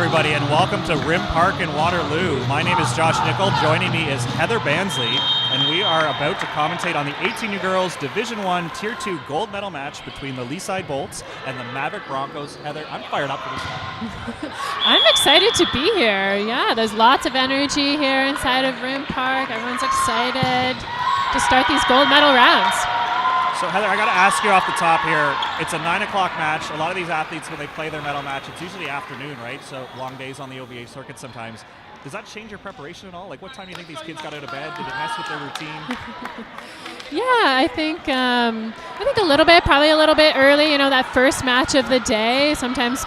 everybody, and welcome to Rim Park in Waterloo. My name is Josh Nickel. Joining me is Heather Bansley, and we are about to commentate on the 18U Girls Division I Tier 2 gold medal match between the Leaside Bolts and the Maverick Broncos. Heather, I'm fired up for this one. I'm excited to be here. Yeah, there's lots of energy here inside of Rim Park. Everyone's excited to start these gold medal rounds. So Heather, I got to ask you off the top here. It's a 9 o'clock match. A lot of these athletes, when they play their medal match, it's usually afternoon, right? So long days on the OVA circuit sometimes. Does that change your preparation at all? Like, what time do you think these kids got out of bed? Did it mess with their routine? Yeah, I think a little bit, probably a little bit early. You know, that first match of the day. Sometimes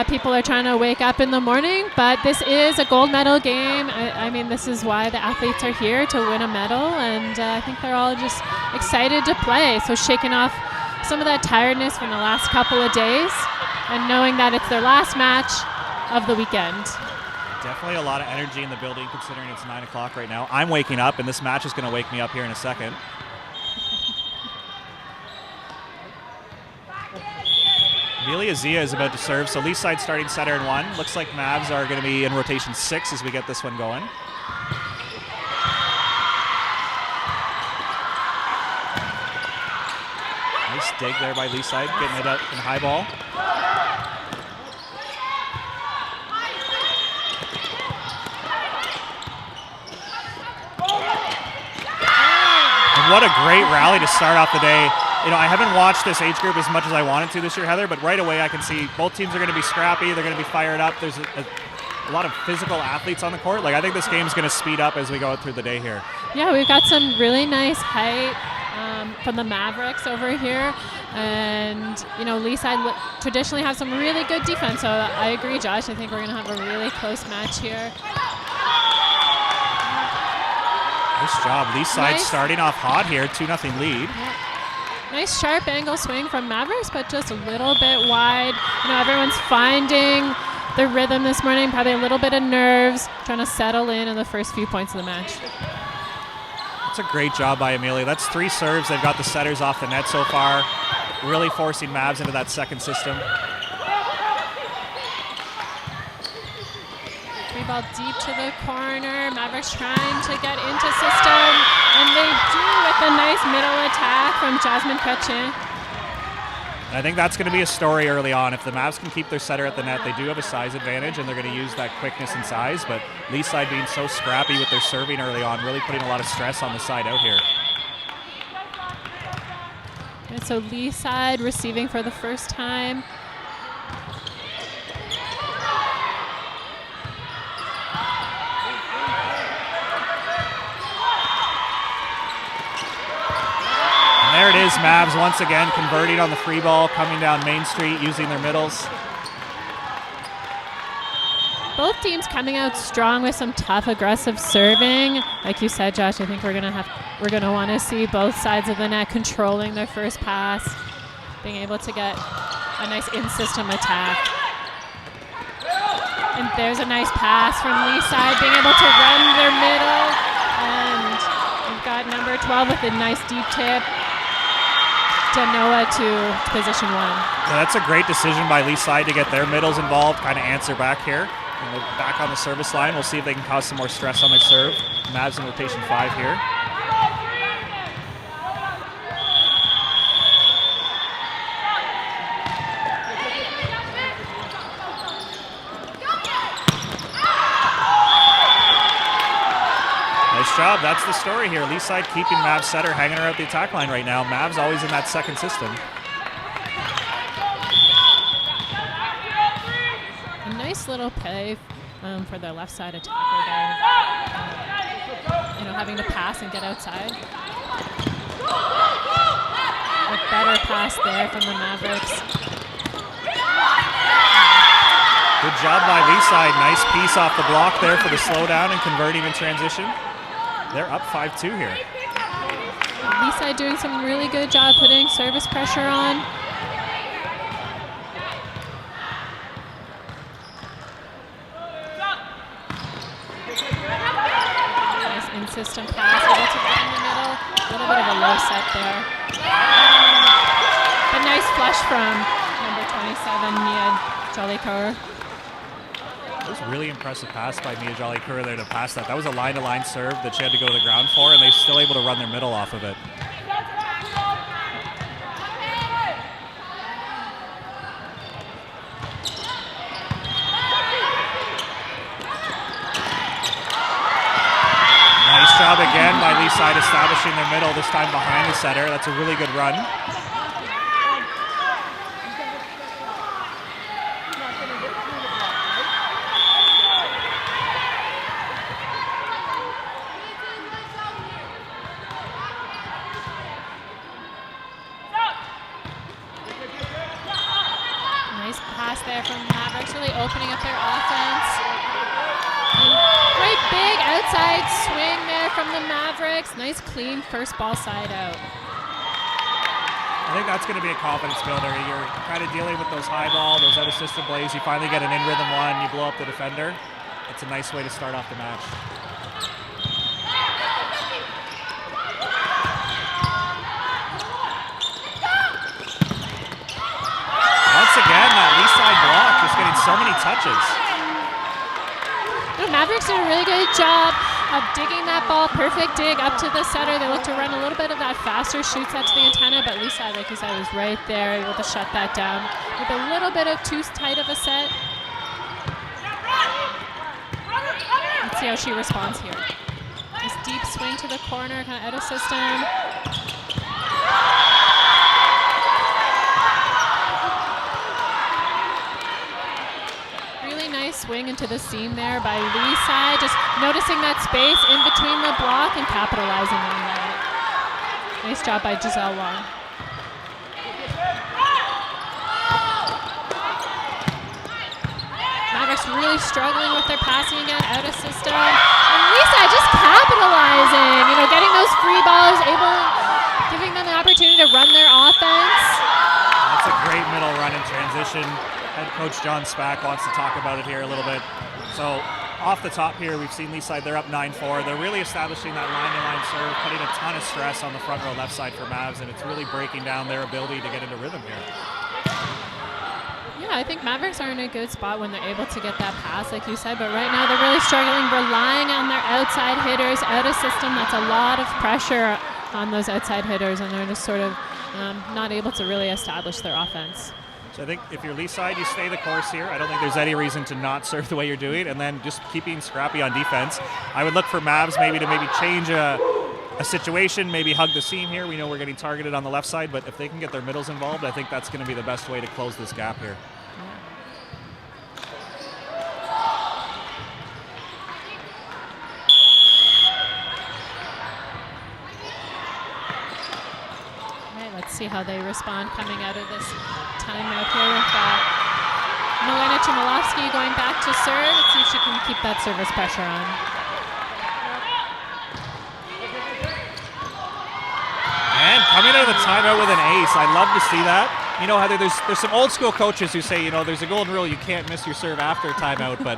people are trying to wake up in the morning, but this is a gold medal game. I mean, this is why the athletes are here, to win a medal, and I think they're all just excited to play. So shaking off some of that tiredness from the last couple of days and knowing that it's their last match of the weekend. Definitely a lot of energy in the building considering it's 9 o'clock right now. I'm waking up, and this match is going to wake me up here in a second. Amelia Zia is about to serve, so Leaside starting setter in 1. Looks like Mavs are going to be in rotation 6 as we get this one going. Nice dig there by Leaside, getting it up in high ball. And what a great rally to start off the day. You know, I haven't watched this age group as much as I wanted to this year, Heather, but right away I can see both teams are going to be scrappy. They're going to be fired up. There's a lot of physical athletes on the court. Like, I think this game's going to speed up as we go through the day here. Yeah, we've got some really nice height from the Mavericks over here. And, you know, Leaside traditionally have some really good defense. So I agree, Josh. I think we're going to have a really close match here. Nice job. Leaside starting off hot here, 2-0 lead. Yeah. Nice sharp angle swing from Mavericks, but just a little bit wide. You know, everyone's finding the rhythm this morning, probably a little bit of nerves, trying to settle in the first few points of the match. That's a great job by Amelia. That's 3 serves. They've got the setters off the net so far, really forcing Mavs into that second system. Free ball deep to the corner. Mavericks trying to get into system, and they do with a nice middle attack from Jasmine Cretchen. I think that's going to be a story early on. If the Mavs can keep their setter at the net, they do have a size advantage, and they're going to use that quickness and size. But Leaside being so scrappy with their serving early on, really putting a lot of stress on the side out here. And so Leaside receiving for the first time. There it is, Mavs once again converting on the free ball, coming down Main Street, using their middles. Both teams coming out strong with some tough, aggressive serving. Like you said, Josh, I think we're gonna want to see both sides of the net controlling their first pass, being able to get a nice in-system attack. And there's a nice pass from Leaside, being able to run their middle. And we've got number 12 with a nice deep tip. Danoa to position 1. Yeah, that's a great decision by Leaside to get their middles involved, kind of answer back here. And they're back on the service line. We'll see if they can cause some more stress on their serve. Mavs in rotation 5 here. Nice job. That's the story here. Leaside keeping Mavs setter hanging around the attack line right now. Mavs always in that second system. A nice little play for their left side attacker there. You know, having to pass and get outside. A better pass there from the Mavericks. Good job by Leaside. Nice piece off the block there for the slowdown and converting in transition. They're up 5-2 here. Leaside doing some really good job putting service pressure on. Nice in-system pass, able to get in the middle. A little bit of a low set there. But nice flush from number 27, Nia Jollycower. It was a really impressive pass by Mia Jolly-Kura there to pass that. That was a line-to-line serve that she had to go to the ground for, and they're still able to run their middle off of it. Nice job again by Leaside establishing their middle, this time behind the setter. That's a really good run. Nice pass there from Mavericks, really opening up their offense. And great big outside swing there from the Mavericks. Nice clean first ball side out. I think that's going to be a confidence builder. You're kind of dealing with those high ball, those out of system plays. You finally get an in rhythm one, you blow up the defender. It's a nice way to start off the match. Once again, that lee side block just getting so many touches. The Mavericks did a really good job of digging that ball, perfect dig up to the setter. They look to run a little bit of that faster shoot set to the antenna, but Leaside, like you said, was right there, able to shut that down with a little bit of too tight of a set. Let's see how she responds here. This deep swing to the corner, kind of out of system. Swing into the seam there by Leaside, just noticing that space in between the block and capitalizing on that. Nice job by Giselle Wong. Mavericks really struggling with their passing again, out of system. And Leaside just capitalizing, getting those free balls, giving them the opportunity to run their offense. That's a great middle run in transition. Head coach John Spack wants to talk about it here a little bit. So off the top here, we've seen Leaside, they're up 9-4. They're really establishing that line-to-line serve, putting a ton of stress on the front row left side for Mavs, and it's really breaking down their ability to get into rhythm here. Yeah, I think Mavericks are in a good spot when they're able to get that pass, like you said, but right now they're really struggling, relying on their outside hitters, out of system. That's a lot of pressure on those outside hitters, and they're just sort of not able to really establish their offense. So I think if you're Leaside, you stay the course here. I don't think there's any reason to not serve the way you're doing, and then just keeping scrappy on defense. I would look for Mavs maybe to change a situation, maybe hug the seam here. We know we're getting targeted on the left side, but if they can get their middles involved, I think that's going to be the best way to close this gap here. Let's see how they respond coming out of this timeout here with Milena Chmielowski going back to serve. Let's see if she can keep that service pressure on. And coming out of the timeout with an ace. I love to see that. Heather, there's some old school coaches who say, there's a golden rule, you can't miss your serve after a timeout, but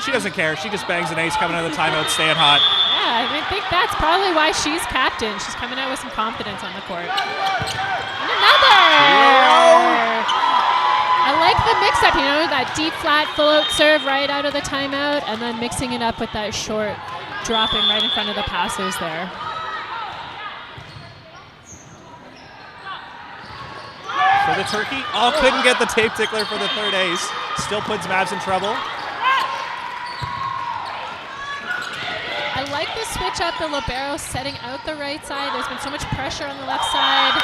she doesn't care. She just bangs an ace coming out of the timeout, staying hot. Yeah, I think that's probably why she's captain. She's coming out with some confidence on the court. And another! I like the mix-up, that deep, flat, full-out serve right out of the timeout, and then mixing it up with that short dropping right in front of the passers there. For the turkey. Couldn't get the tape tickler for the third ace. Still puts Mavs in trouble. I like the switch up, the libero setting out the right side. There's been so much pressure on the left side.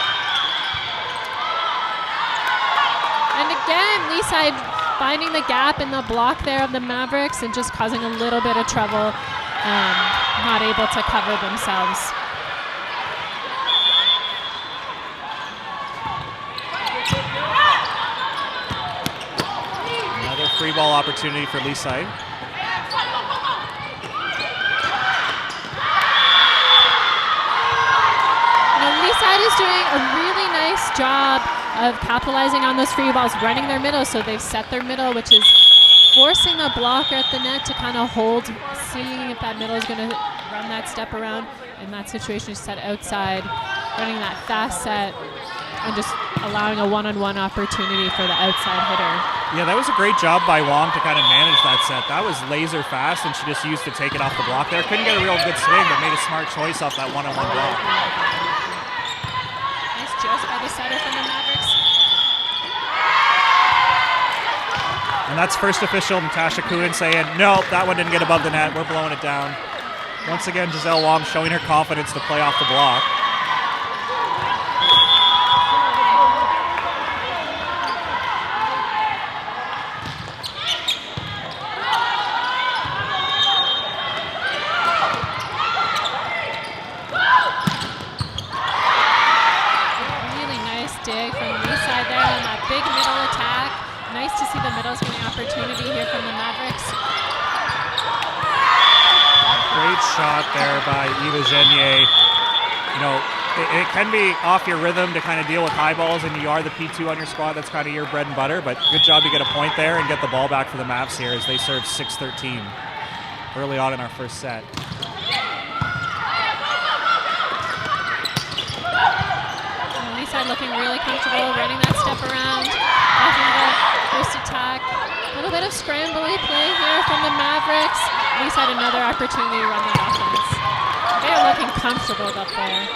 And again, Leaside finding the gap in the block there of the Mavericks and just causing a little bit of trouble, not able to cover themselves. Another free ball opportunity for Leaside. Leaside is doing a really nice job of capitalizing on those free balls, running their middle, so they've set their middle, which is forcing the blocker at the net to kind of hold, seeing if that middle is going to run that step around. In that situation, set outside, running that fast set, and just allowing a one-on-one opportunity for the outside hitter. Yeah, that was a great job by Wong to kind of manage that set. That was laser fast, and she just used to take it off the block there. Couldn't get a real good swing, but made a smart choice off that one-on-one block. Nice just by the setter from the Mavericks. And that's first official Natasha Kuhn saying, no, that one didn't get above the net. We're blowing it down. Once again, Giselle Wong showing her confidence to play off the block. Really nice dig from the side there on that big middle attack. Nice to see the middles getting opportunity here from the Mavericks. Great shot there by Eva Genier. You know, it can be off your rhythm to kind of deal with high balls, and you are the P2 on your squad. That's kind of your bread and butter, but good job to get a point there and get the ball back for the Mavs here as they serve 6-13 early on in our first set. Side looking really comfortable, running that step around, offering the first attack. A little bit of scrambly play here from the Mavericks. Least had another opportunity to run that offense. They're looking comfortable up there.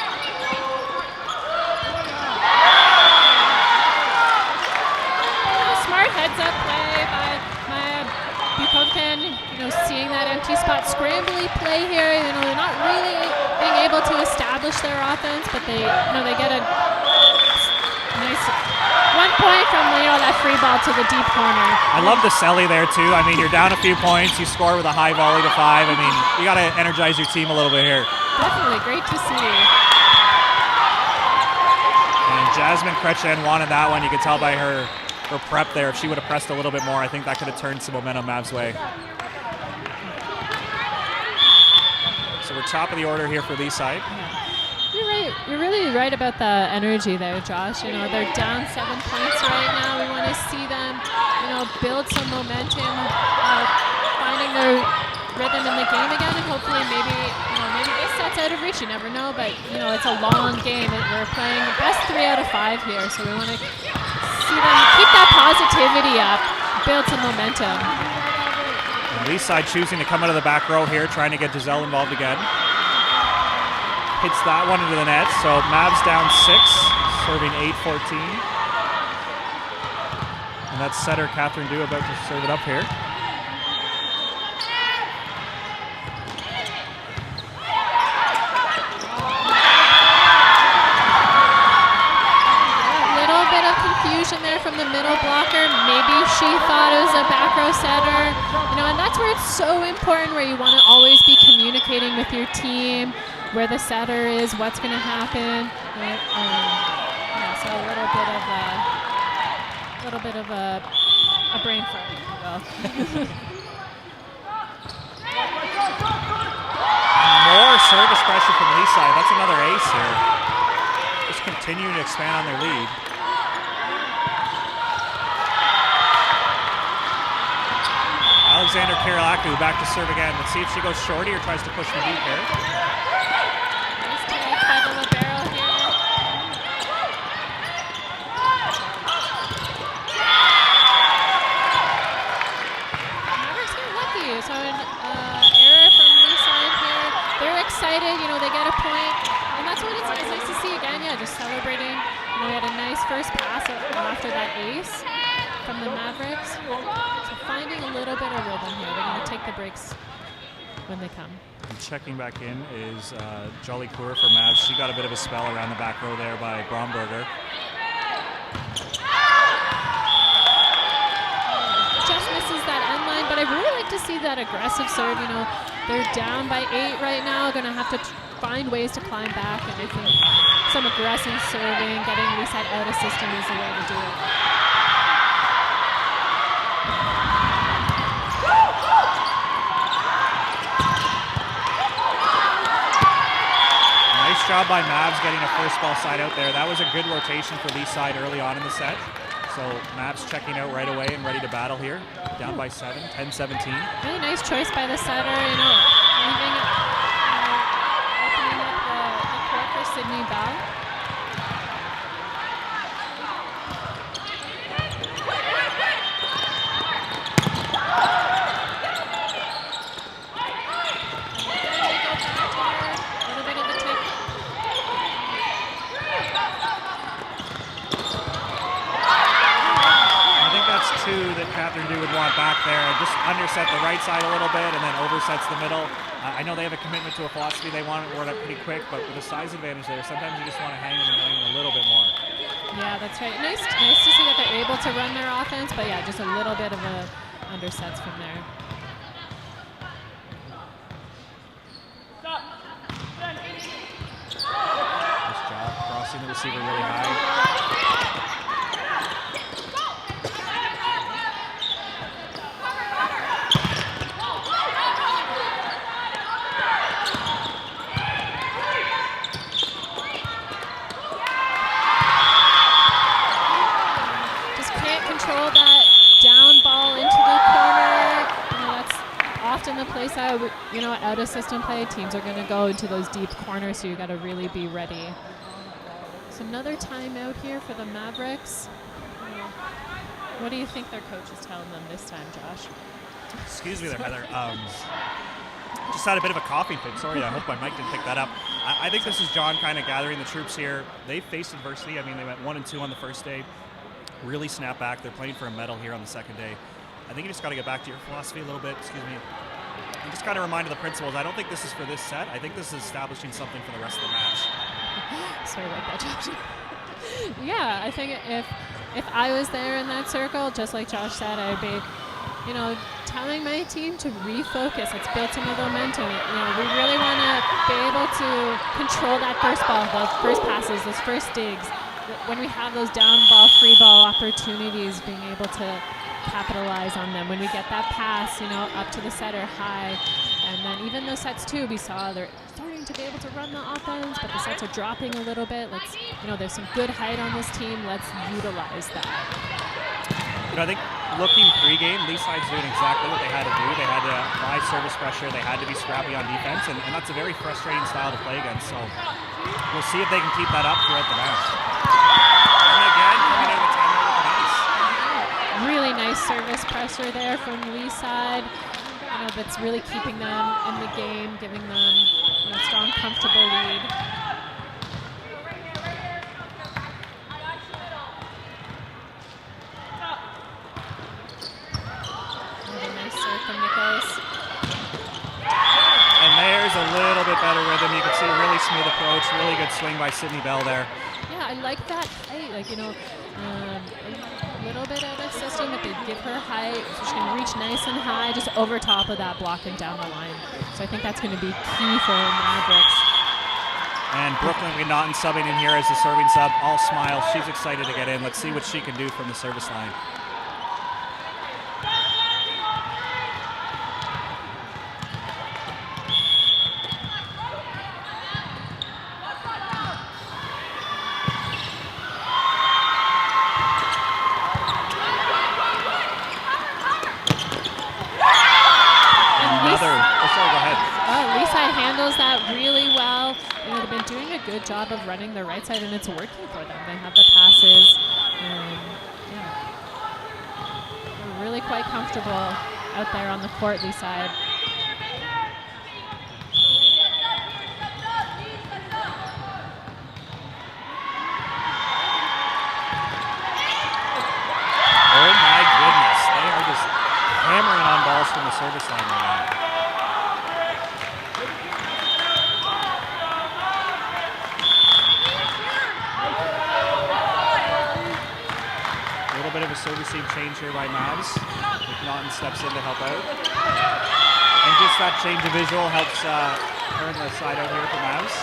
Smart heads-up play by Maya Bukovkin. You know, seeing that empty spot, scrambly play here. You know, they're not really being able to establish their offense, but they, you know, they get a nice 1 point from, you know, that free ball to the deep corner. I love the celly there too. I mean, you're down a few points, you score with a high volley to 5. I mean, you got to energize your team a little bit here. Definitely, great to see. And Jasmine Kretchen wanted that one. You could tell by her prep there. If she would have pressed a little bit more, I think that could have turned some momentum Mavs' way. So we're top of the order here for Lee side. Yeah. You're right. You're really right about the energy there, Josh. You know, they're down 7 points right now. We want to see them, you know, build some momentum, finding their rhythm in the game again, and hopefully maybe, you know, maybe this set's out of reach. You never know, but you know, it's a long game. We're playing the best 3 out of 5 here, so we want to see them keep that positivity up, build some momentum. And Lee side choosing to come out of the back row here, trying to get Giselle involved again. Hits that one into the net, so Mavs down 6, serving 8-14. And that's setter Catherine Dew about to serve it up here. A little bit of confusion there from the middle blocker. Maybe she thought it was a back row setter. You know, and that's where it's so important, where you want to always be communicating with your team, where the setter is, what's going to happen. Yeah, so a little bit of a brain fart, if you will. More service pressure from Lee side. That's another ace here. Just continuing to expand on their lead. Alexander Kirilaku back to serve again. Let's see if she goes shorty or tries to push from deep here. Nice take by the libero here. Mavericks get lucky. So an error from Lee side here. They're excited. You know, they get a point. And that's what it's nice to see again. Yeah, just celebrating. You know, we had a nice first pass after that ace from the Mavericks. So finding a little bit of rhythm here. They're going to take the breaks when they come. And checking back in is Jolly Cour for Mavs. She got a bit of a spell around the back row there by Bromberger. Just misses that end line, but I really like to see that aggressive serve. You know, they're down by 8 right now. Going to have to find ways to climb back, and I think some aggressive serving, getting reset out of system is the way to do it. Nice job by Mavs getting a first ball side out there. That was a good rotation for Lee side early on in the set. So Mavs checking out right away and ready to battle here. Down by 7, 10-17. Really nice choice by the setter, you know, leaving it, opening up the court for Sydney Bell. two that Catherine Dew would want back there. Just underset the right side a little bit and then oversets the middle. I know they have a commitment to a philosophy they want it worked up pretty quick, but with a size advantage there, sometimes you just want to hang them and hang them a little bit more. Yeah, that's right. Nice to see that they're able to run their offense, but yeah, just a little bit of a undersets from there. Nice job crossing the receiver really high. Just can't control that down ball into the corner. That's often the place out of system play, teams are going to go into those deep corners, so you got to really be ready. So another timeout here for the Mavericks. What do you think their coach is telling them this time, Josh? Excuse me there, Heather. Just had a bit of a coughing fit. Sorry, I hope my mic didn't pick that up. I think this is John kind of gathering the troops here. They faced adversity. I mean, they went 1-2 on the first day. Really snapped back. They're playing for a medal here on the second day. I think you just got to get back to your philosophy a little bit. Excuse me. And just kind of remind of the principles. I don't think this is for this set. I think this is establishing something for the rest of the match. Sorry about that, Josh. Yeah, I think if I was there in that circle, just like Josh said, I'd be, telling my team to refocus. Let's build some of the momentum. We really want to be able to control that first ball, those first passes, those first digs. When we have those down ball, free ball opportunities, being able to capitalize on them. When we get that pass, up to the setter high, and then even those sets too, we saw they're starting to be able to run the offense, but the sets are dropping a little bit. There's some good height on this team. Let's utilize that. I think looking pre-game, Leaside's doing exactly what they had to do. They had to apply service pressure. They had to be scrappy on defense, and that's a very frustrating style to play against. So we'll see if they can keep that up throughout the match. And again, coming in with timeout with nice. Really nice service pressure there from Leaside. That's really keeping them in the game, giving them a strong, comfortable lead. And there's a little bit better rhythm. You can see a really smooth approach, really good swing by Sydney Bell there. Yeah, I like that height. A little bit out of system, but they give her height. So she can reach nice and high, just over top of that block and down the line. So I think that's going to be key for Mavericks. And Brooklyn McNaughton subbing in here as the serving sub. All smiles. She's excited to get in. Let's see what she can do from the service line. Leaside handles that really well. They've been doing a good job of running the right side, and it's working for them. They have the passes, and they're really quite comfortable out there on the court, Leaside. Oh my goodness, they are just hammering on balls from the service line right now. Bit of a servicing change here by Mavs. McNaughton steps in to help out. And just that change of visual helps turn the side out here for Mavs.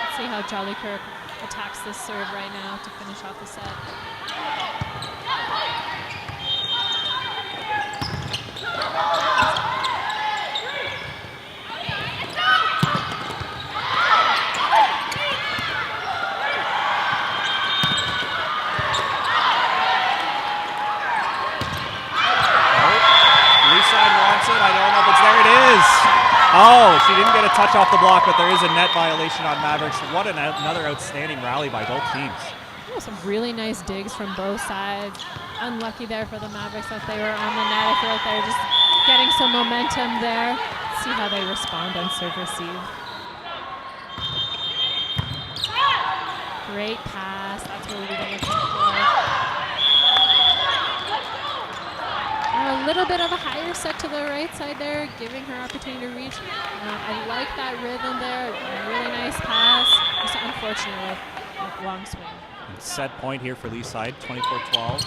Let's see how Jolly Kirk attacks this serve right now to finish off the set. I don't know if it's there. It is. Oh, she didn't get a touch off the block, but there is a net violation on Mavericks. What another outstanding rally by both teams. Oh, some really nice digs from both sides. Unlucky there for the Mavericks that they were on the net. I feel like they're just getting some momentum there. see how they respond on serve receive. Great pass. That's what we've been looking for. A little bit of a higher set to the right side there, giving her opportunity to reach. I like that rhythm there. Really nice pass. Just unfortunate with long swing. Set point here for Leaside, 24-12.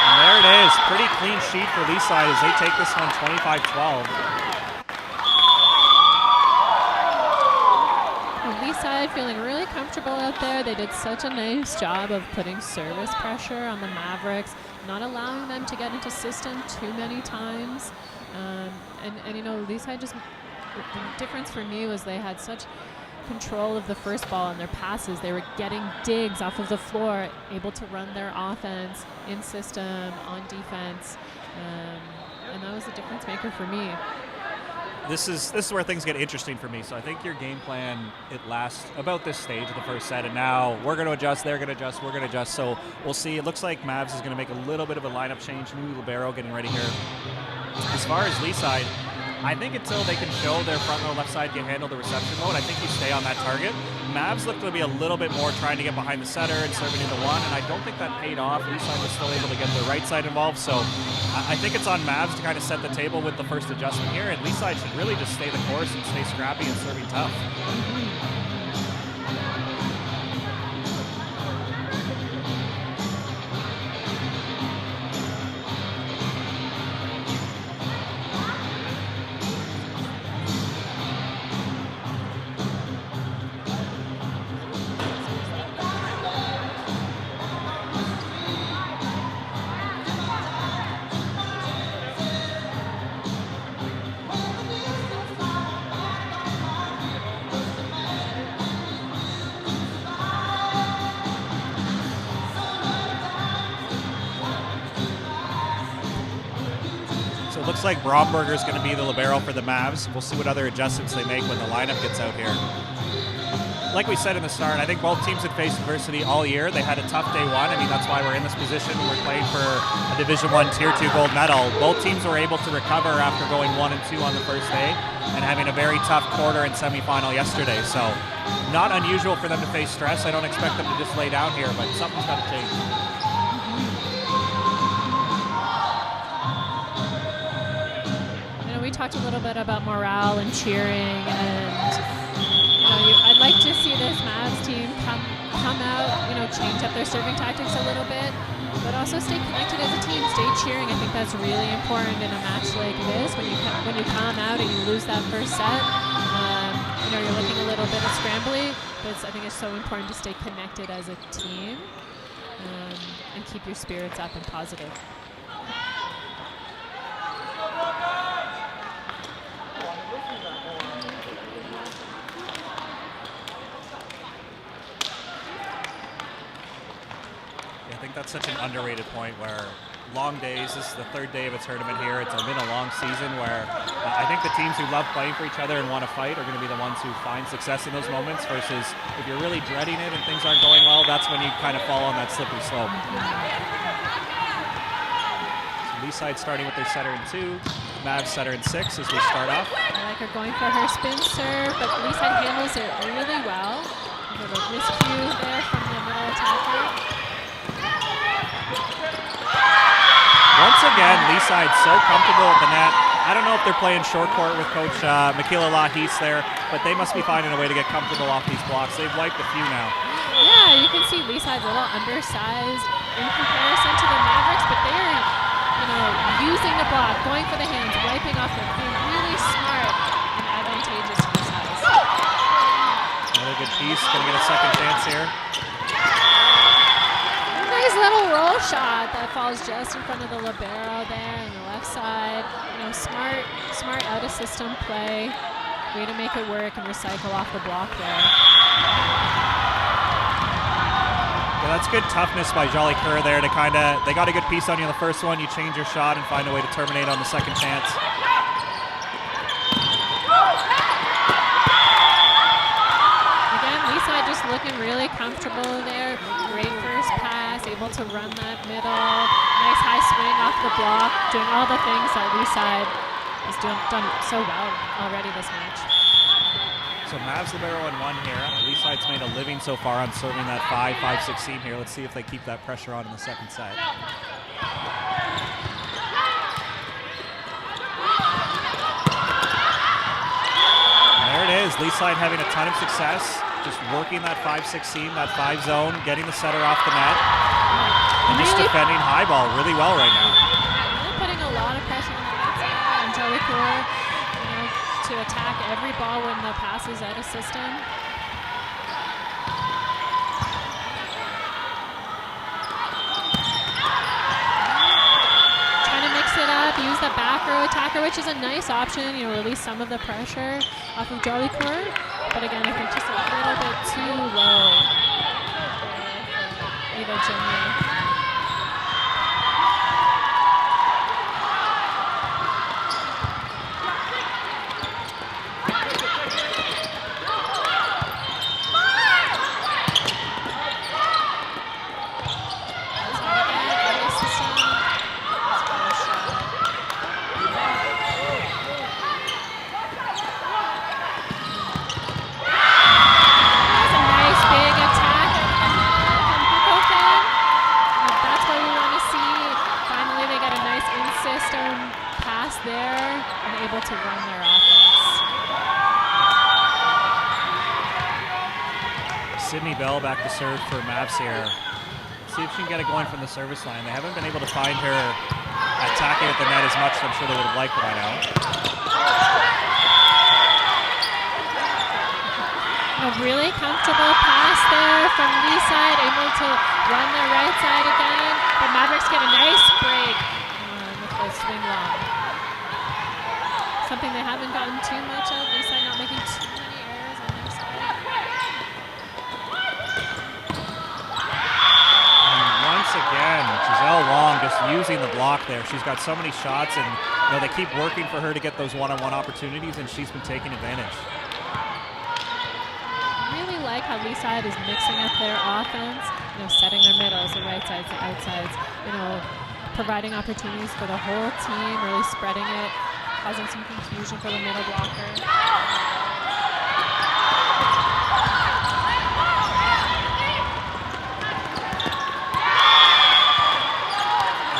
And there it is. Pretty clean sheet for Leaside as they take this one 25-12. Leaside feeling really comfortable out there. They did such a nice job of putting service pressure on the Mavericks, not allowing them to get into system too many times. And you know, Leaside just, the difference for me was they had such control of the first ball and their passes. They were getting digs off of the floor, able to run their offense in system, on defense, and that was the difference maker for me. This is where things get interesting for me. So I think your game plan, it lasts about this stage of the first set, and now we're going to adjust, they're going to adjust, we're going to adjust. So we'll see. It looks like Mavs is going to make a little bit of a lineup change. New libero getting ready here. As far as Leaside, I think until they can show their front row left side can handle the reception mode, I think you stay on that target. Mavs look to be a little bit more trying to get behind the setter and serving into one, and I don't think that paid off. Leaside was still able to get the right side involved, so I think it's on Mavs to kind of set the table with the first adjustment here, and Leaside should really just stay the course and stay scrappy and serving tough. Looks like Bromberger is going to be the libero for the Mavs. We'll see what other adjustments they make when the lineup gets out here. Like we said in the start, I think both teams had faced adversity all year. They had a tough day one. I mean, that's why we're in this position. We're playing for a Division I Tier 2 gold medal. Both teams were able to recover after going 1 and 2 on the first day and having a very tough quarter and semifinal yesterday. So not unusual for them to face stress. I don't expect them to just lay down here, but something's got to change. We talked a little bit about morale and cheering, and I'd like to see this Mavs team come out, change up their serving tactics a little bit, but also stay connected as a team, stay cheering. I think that's really important in a match like this. When you come out and you lose that first set, you're looking a little bit scrambly, but I think it's so important to stay connected as a team and keep your spirits up and positive. I think that's such an underrated point where long days, this is the third day of a tournament here. It's been a long season where I think the teams who love playing for each other and want to fight are going to be the ones who find success in those moments versus if you're really dreading it and things aren't going well, that's when you kind of fall on that slippery slope. So Leaside starting with their setter in 2, Mavs setter in 6 as we start off. I like her going for her spin serve, but Leaside handles it really well. A little miscue there from the middle attacker. Once again, Leaside so comfortable at the net. I don't know if they're playing short court with Coach Michaela Lahis there, but they must be finding a way to get comfortable off these blocks. They've wiped a few now. Yeah, you can see Leaside's a little undersized in comparison to the Mavericks, but they're, using the block, going for the hands, wiping off them, being really smart and advantageous to the size. Another good piece, gonna get a second chance here. Nice little roll shot that falls just in front of the libero there on the left side. Smart out of system play. Way to make it work and recycle off the block there. Yeah, that's good toughness by Jolly Kerr there to they got a good piece on you on the first one, you change your shot and find a way to terminate on the second chance. Again, Leaside just looking really comfortable there. Great first pass, able to run that middle. Nice high swing off the block, doing all the things that Leaside has done so well already this match. So Mavs libero in one here. Leaside's made a living so far on serving that 5-5-6 seam here. Let's see if they keep that pressure on in the second set. There it is. Leaside having a ton of success, just working that 5-6 seam, that 5 zone, getting the setter off the net, and just defending high ball really well right now. Really putting a lot of pressure on the outside and Jellicoeur, to attack every ball when the pass is out of system. It up, use the back row attacker, which is a nice option, release some of the pressure off of Jellicoeur. But again, I think just a little bit too low for Eva Jimmy. To run their offense. Sydney Bell back to serve for Mavs here. Let's see if she can get it going from the service line. They haven't been able to find her attacking at the net as much as I'm sure they would have liked by now. A really comfortable pass there from Leaside, able to run their right side again. The Mavericks get a nice break with the swing long. Something they haven't gotten too much of. Leaside not making too many errors on their side. And once again, Giselle Wong just using the block there. She's got so many shots, and they keep working for her to get those one-on-one opportunities, and she's been taking advantage. Really like how Leaside is mixing up their offense, setting their middles, the right sides, the outsides, providing opportunities for the whole team, really spreading it, causing some confusion for the middle blocker.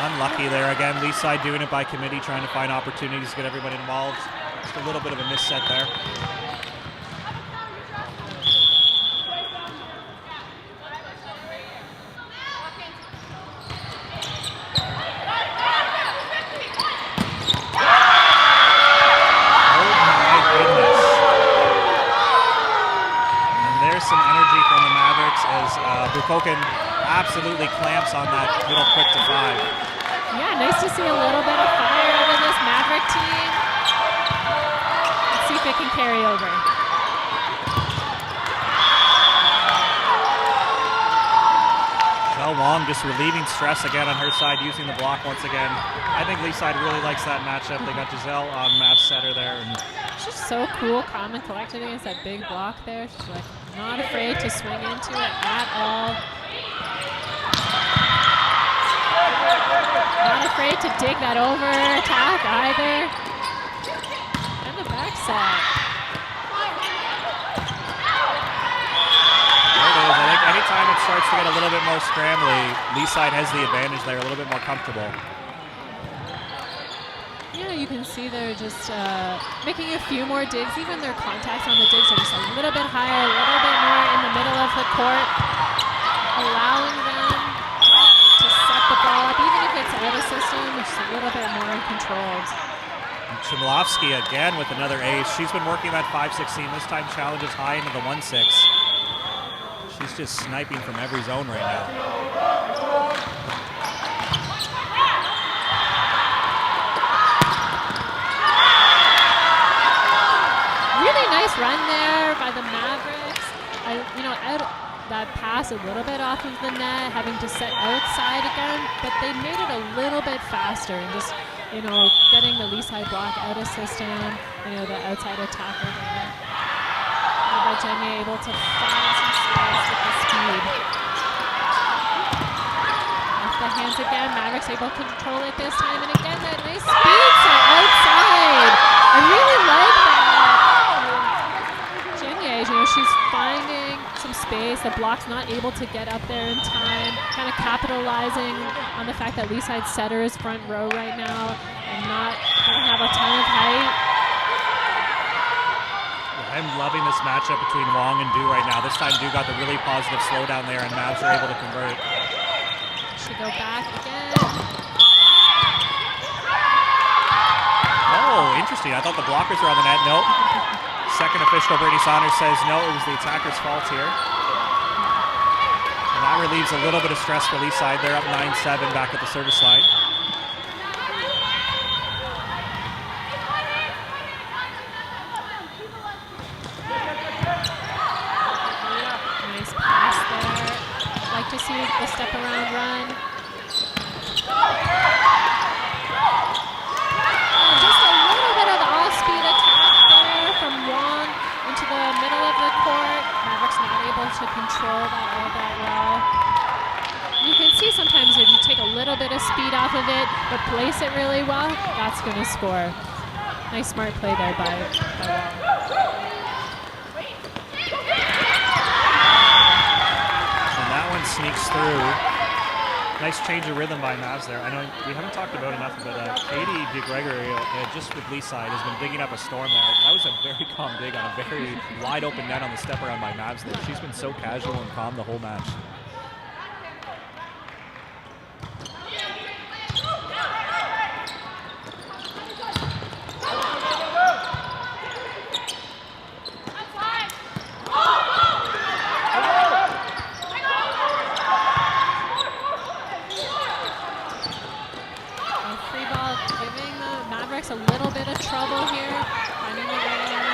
Unlucky there again. Leaside doing it by committee, trying to find opportunities to get everybody involved. Just a little bit of a miss set there. Bukokin absolutely clamps on that middle quick to 5. Yeah, nice to see a little bit of fire out of this Maverick team. Let's see if it can carry over. Michelle Wong just relieving stress again on her side, using the block once again. I think Leaside really likes that matchup. They got Giselle on Mav's setter there. And she's so cool, calm and collected against that big block there. She's like not afraid to swing into it at all. Not afraid to dig that over attack either. And the backside. There it is. I think anytime it starts to get a little bit more scrambly, Leaside has the advantage there, a little bit more comfortable. Yeah, you can see they're just making a few more digs. Even their contacts on the digs are just a little bit higher, a little bit more in the middle of the court, allowing them to set the ball up, even if it's out of system, just a little bit more controlled. Chmielowski again with another ace. She's been working that 5-6 seam. This time challenges high into the 1-6. She's just sniping from every zone right now. Nice run there by the Mavericks. Out that pass a little bit off of the net, having to set outside again, but they made it a little bit faster and just, getting the Leaside block out of system, the outside attacker there. Eva Jimmy able to find some space with the speed. Off the hands again. Mavericks able to control it this time. And again, that nice speed set outside. I really like that. Jenye, she's finding some space. The block's not able to get up there in time. Kind of capitalizing on the fact that Leaside's setter is front row right now and doesn't have a ton of height. I'm loving this matchup between Wong and Du right now. This time Du got the really positive slowdown there and Mavs are able to convert. Should go back again. Oh, interesting. I thought the blockers were on the net. Nope. Second official, Brittany Saunders, says no, it was the attacker's fault here. And that relieves a little bit of stress for Leaside. They're up 9-7 back at the service line. Nice pass there. Like to see the step around run. Just a little bit of off-speed attack there from Wong into the middle of the court. Mavericks not able to control that all that well. You can see sometimes if you take a little bit of speed off of it, but place it really well, that's going to score. Nice smart play there by Wong. And that one sneaks through. Nice change of rhythm by Mavs there. I know we haven't talked about enough, but Katie DeGregory, just with Leaside, has been digging up a storm there. That was a very calm dig on a very wide open net on the step around by Mavs there. She's been so casual and calm the whole match. A little bit of trouble here. Finding the rhythm.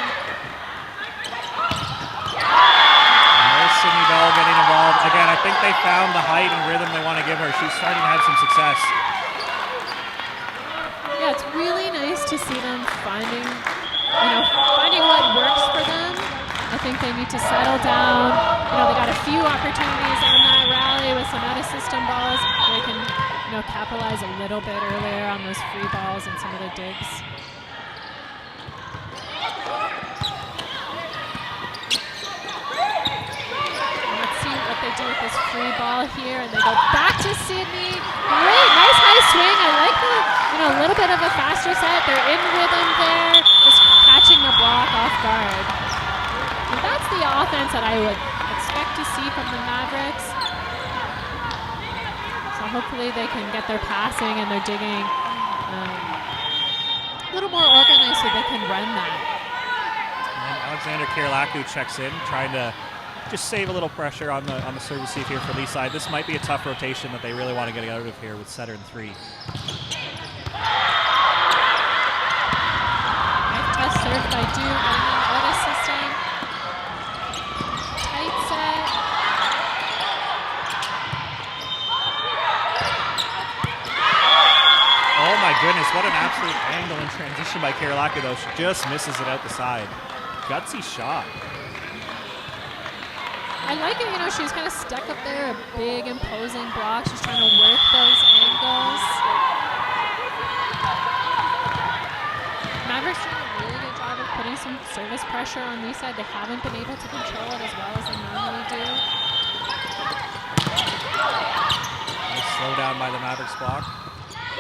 There's Sydney Bell getting involved. Again, I think they found the height and rhythm they want to give her. She's starting to have some success. Yeah, it's really nice to see them finding what works for them. I think they need to settle down. They got a few opportunities on that rally with some out-of-system balls. They can capitalize a little bit earlier on those free balls and some of the digs. And let's see what they do with this free ball here, and they go back to Sydney. Great, nice high swing. I like a little bit of a faster set. They're in rhythm there, just catching the block off guard. And that's the offense that I would expect to see from the Mavericks. So hopefully they can get their passing and their digging a little more organized so they can run that. And Alexander Kirlaku checks in, trying to just save a little pressure on the service receive here for Leaside. This might be a tough rotation that they really want to get out of here with setter and 3. Nice tough serve by Du, getting an out of system. Tight set. Oh my goodness, what an absolute angle in transition by Kirlaku though. She just misses it out the side. Gutsy shot. I like it, she's kind of stuck up there, a big imposing block. She's trying to work those angles. Mavericks doing a really good job of putting some service pressure on Leaside. They haven't been able to control it as well as they normally do. Nice slow down by the Mavericks block. It's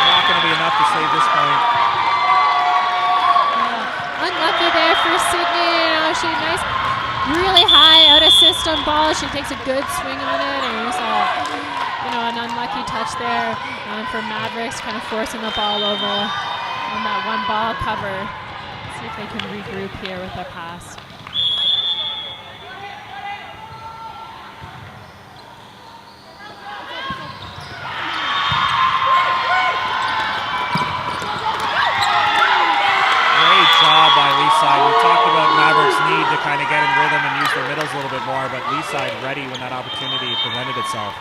not going to be enough to save this point. Unlucky there for Sydney. She nice, really high out of system ball. She takes a good swing on it, and you saw, an unlucky touch there for Mavericks, kind of forcing the ball over on that one ball cover. Let's see if they can regroup here with a pass. By Leaside. We talked about Mavericks' need to kind of get in rhythm and use their middles a little bit more, but Leaside ready when that opportunity presented itself.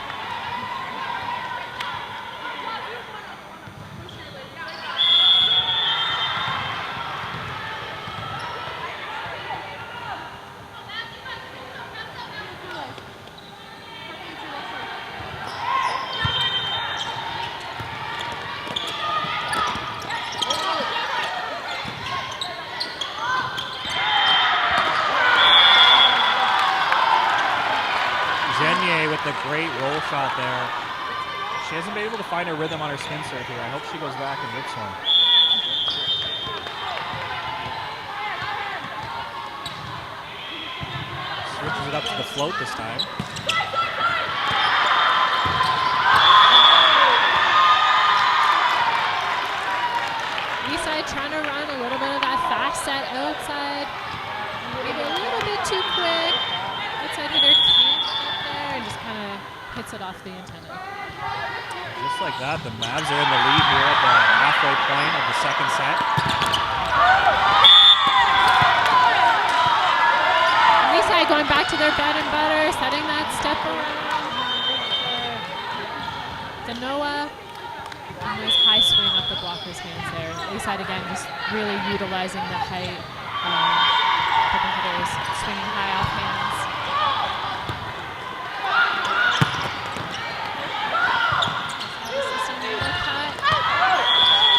a great roll shot there. She hasn't been able to find her rhythm on her spin serve here. I hope she goes back and rips one. Switches it up to the float this time. Leaside trying to run a little bit of that fast set outside. Maybe a little bit too quick. Outside hitter can't get there and just kind of hits it off the antenna. Just like that, the Mavs are in the lead here at the halfway point of the second set. Leaside going back to their bread and butter, setting that step around. Danoa, a nice high swing up the blocker's hands there. Leaside again just really utilizing the height for the hitters, swinging high off hands.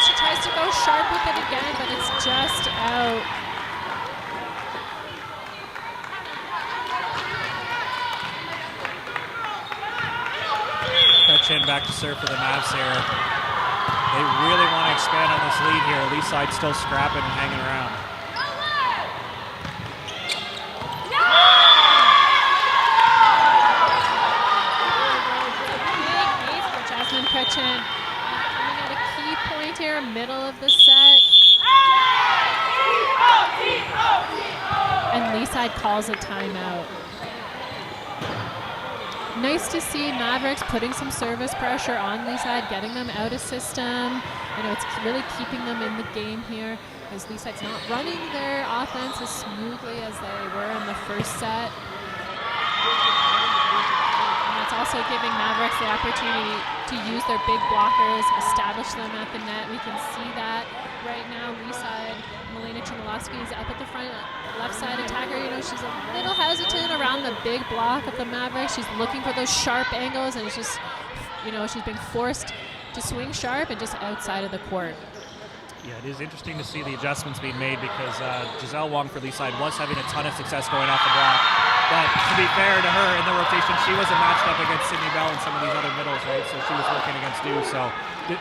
She tries to go sharp with it again, but it's just out. Chin back to serve for the Mavs here. They really want to expand on this lead here. Leaside still scrapping and hanging around. Big ace for Jasmine Cretchen. Coming at a key point here, middle of the set. And Leaside calls a timeout. Nice to see Mavericks putting some service pressure on Leaside, getting them out of system. You know, it's really keeping them in the game here as Leaside's not running their offense as smoothly as they were in the first set. And it's also giving Mavericks the opportunity to use their big blockers, establish them at the net. We can see that right now. Leaside, Melina Chmielewski is up at the front, left side attacker. You know, she's a little hesitant around the big block of the Mavericks. She's looking for those sharp angles, and it's just, you know, she's being forced to swing sharp and just outside of the court. Yeah, it is interesting to see the adjustments being made because Giselle Wong for Leaside was having a ton of success going off the block. But to be fair to her, in the rotation, she wasn't matched up against Sydney Bell and some of these other middles, right? So she was working against Du. So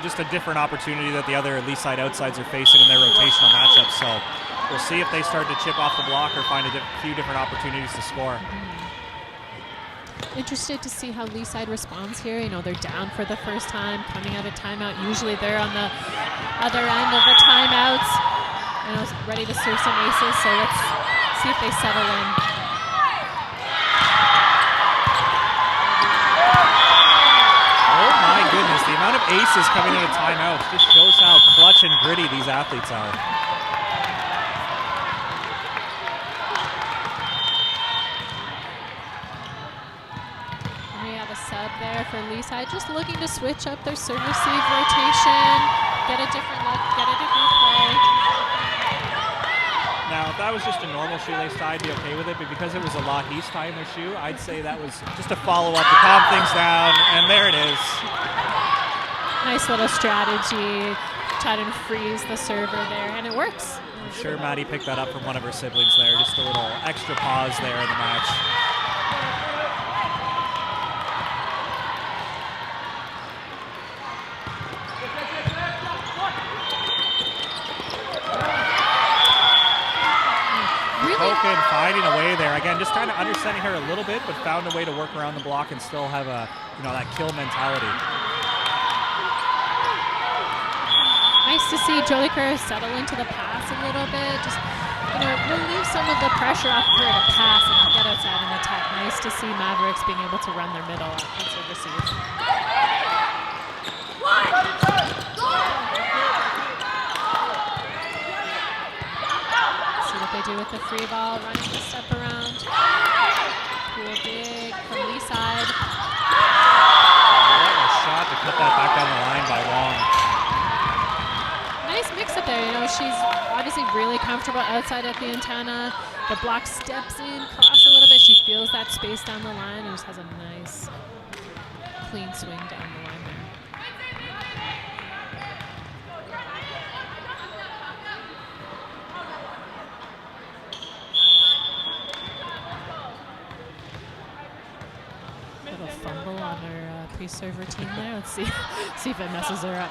just a different opportunity that the other Leaside outsides are facing in their rotational matchups. So we'll see if they start to chip off the block or find a few different opportunities to score. Interested to see how Leaside responds here. You know, they're down for the first time, coming out of timeout. Usually they're on the other end of the timeouts, you know, ready to serve some aces. So let's see if they settle in. Oh my goodness, the amount of aces coming out of timeouts just shows how clutch and gritty these athletes are. Sub there for Leaside, just looking to switch up their serve-receive rotation, get a different look, get a different play. Now, if that was just a normal shoelace tie, I'd be okay with it, but because it was a Lahis tie in their shoe, I'd say that was just a follow-up to calm things down, and there it is. Nice little strategy, try to freeze the server there, and it works. I'm sure Maddie picked that up from one of her siblings there, just a little extra pause there in the match. Finding a way there. Again, just kind of understanding her a little bit, but found a way to work around the block and still have a, you know, that kill mentality. Nice to see Jolie Kerr settle into the pass a little bit. Just, you know, relieve some of the pressure off her to pass and get outside and attack. Nice to see Mavericks being able to run their middle and serve receive. They do with the free ball, running the step around. Cool dig from Leaside. What a shot to cut that back down the line by Wong. Nice mix up there. You know, she's obviously really comfortable outside at the antenna. The block steps in, cross a little bit. She feels that space down the line and just has a nice, clean swing down the line there. Little fumble pre-serve routine there. Let's see, see if it messes her up.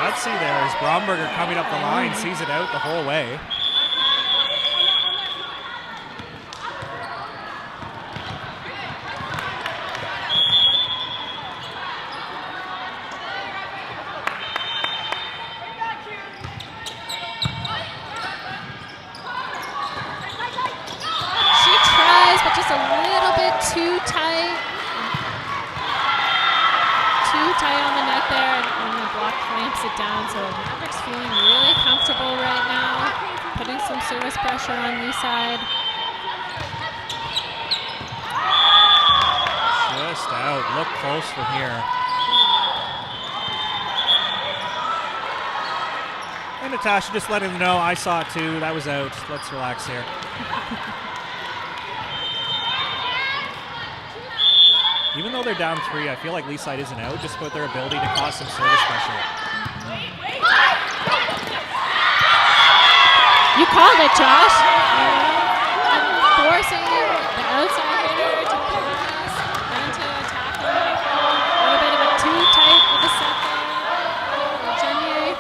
Let's see there is Bromberger coming up the line, sees it out the whole way. Just a little bit too tight. Too tight on the net there, and the block clamps it down. So Maverick's feeling really comfortable right now, putting some service pressure on Lee side. Just out. Look close from here. And Natasha just letting them know, I saw it too. That was out. Let's relax here. Even though they're down 3, I feel like Leaside isn't out, just with their ability to cause some service pressure. You called it, Josh. Forcing the outside hitter to pass and to attack him. A little bit of a too tight with the set there. Genier.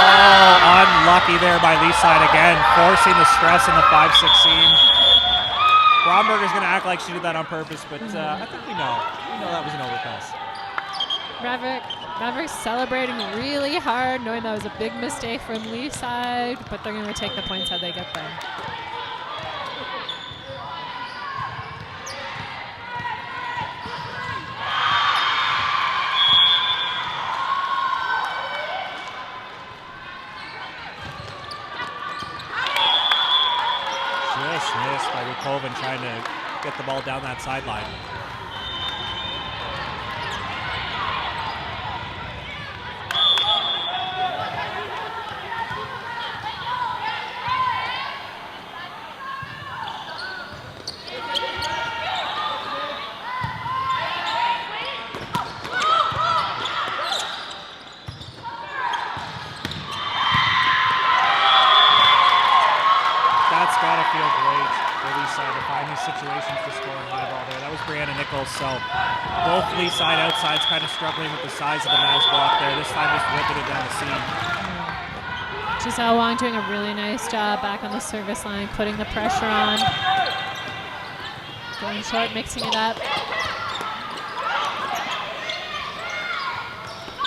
Oh, unlucky there by Leaside again, forcing the stress in the 5-6 seam. Bromberger's going to act like she did that on purpose, but I think we know that was an overpass. Maverick's celebrating really hard, knowing that was a big mistake from Lee's side, but they're going to take the points how they get them. Just missed by Rukoven trying to get the ball down that sideline. Gotta feel great for Lee side to find these situations to score a high ball there. That was Brianna Nichols, so both Lee side outsides kind of struggling with the size of the Mavs block there. This time just whipping it down the seam. Giselle Wong doing a really nice job back on the service line, putting the pressure on. Going short, mixing it up.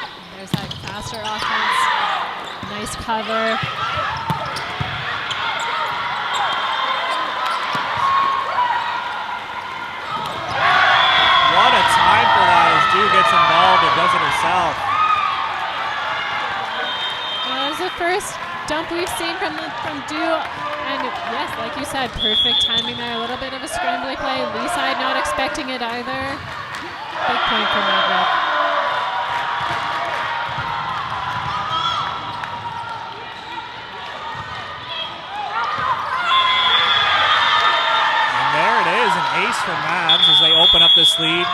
And there's that faster offense. Nice cover. What a time for that as Dew gets involved and does it herself. That was the first dump we've seen from Dew. And yes, like you said, perfect timing there. A little bit of a scrambly play. Lee side not expecting it either. Big point for Maverick. Ace for Mavs as they open up this lead.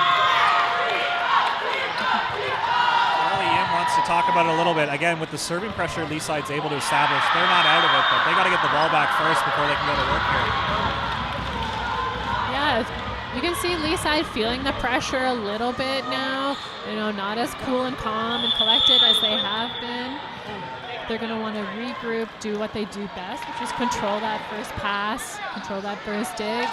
Charlie Yim wants to talk about it a little bit. Again, with the serving pressure Lee side's able to establish, they're not out of it, but they got to get the ball back first before they can go to work here. Yeah, you can see Lee side feeling the pressure a little bit now. You know, not as cool and calm and collected as they have been. They're going to want to regroup, do what they do best, which is control that first pass, control that first dig,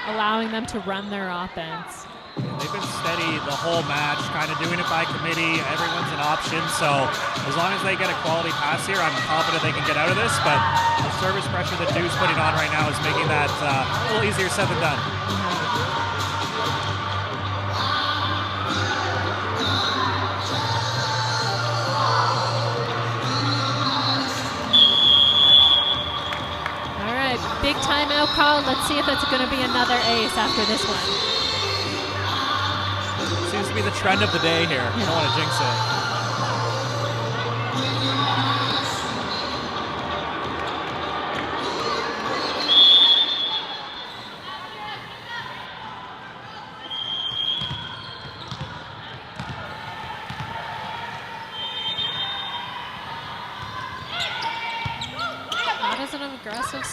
allowing them to run their offense. They've been steady the whole match, kind of doing it by committee. Everyone's an option, so as long as they get a quality pass here, I'm confident they can get out of this, but the service pressure that Dew's putting on right now is making that a little easier said than done. Big timeout call. Let's see if it's going to be another ace after this one. Seems to be the trend of the day here. I don't want to jinx it.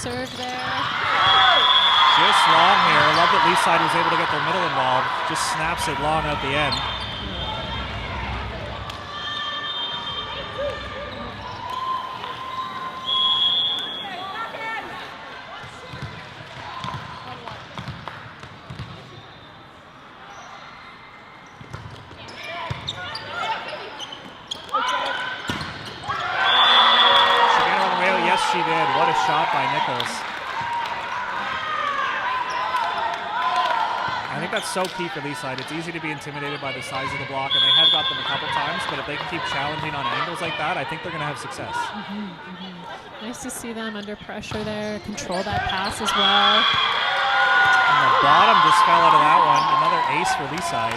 serve there. Just long here. I love that Leaside was able to get their middle involved. Just snaps it long out the end. She did. What a shot by Nichols. I think that's so key for Leaside. It's easy to be intimidated by the size of the block, and they have got them a couple times, but if they can keep challenging on angles like that, I think they're going to have success. Nice to see them under pressure there, control that pass as well. And the bottom just fell out of that one. Another ace for Leaside.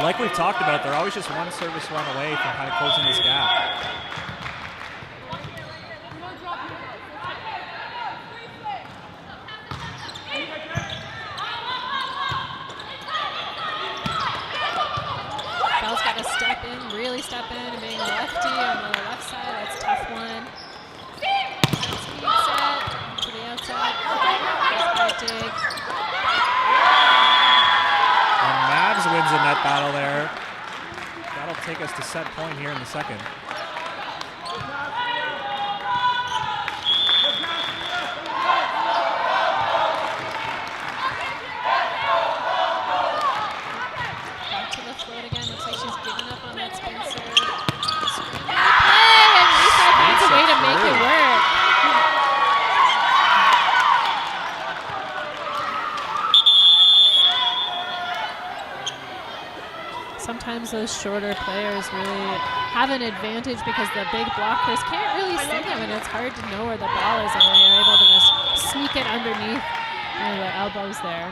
Like we've talked about, they're always just one service run away from kind of closing this gap. Bell's got to step in, really step in, and being a lefty on the left side, that's a tough one. Speed set to the outside. Dig. And Mavs wins a net battle there. That'll take us to set point here in the second. Sometimes those shorter players really have an advantage because the big blockers can't really see them, and it's hard to know where the ball is, and they're able to just sneak it underneath the elbows there.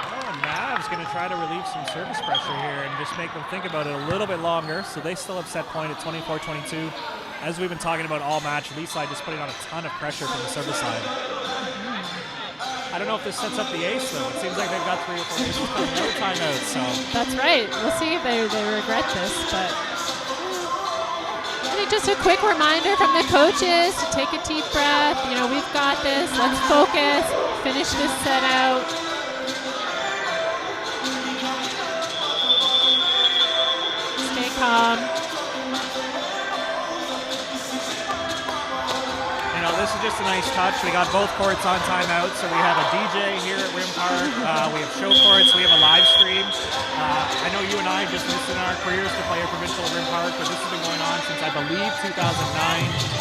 Oh, and Mav's going to try to relieve some service pressure here and just make them think about it a little bit longer, so they still have set point at 24-22. As we've been talking about all match, Leaside just putting on a ton of pressure from the service side. I don't know if this sets up the ace, though. It seems like they've got 3 or 4 aces coming no timeout, so. That's right. We'll see if they regret this, but I think just a quick reminder from the coaches to take a deep breath. You know, we've got this. Let's focus. Finish this set out. Stay calm. This is just a nice touch. We got both courts on timeout, so we have a DJ here at Rim Park. We have show courts. We have a live stream. I know you and I just missed in our careers to play a provincial at Rim Park, but this has been going on since I believe 2009,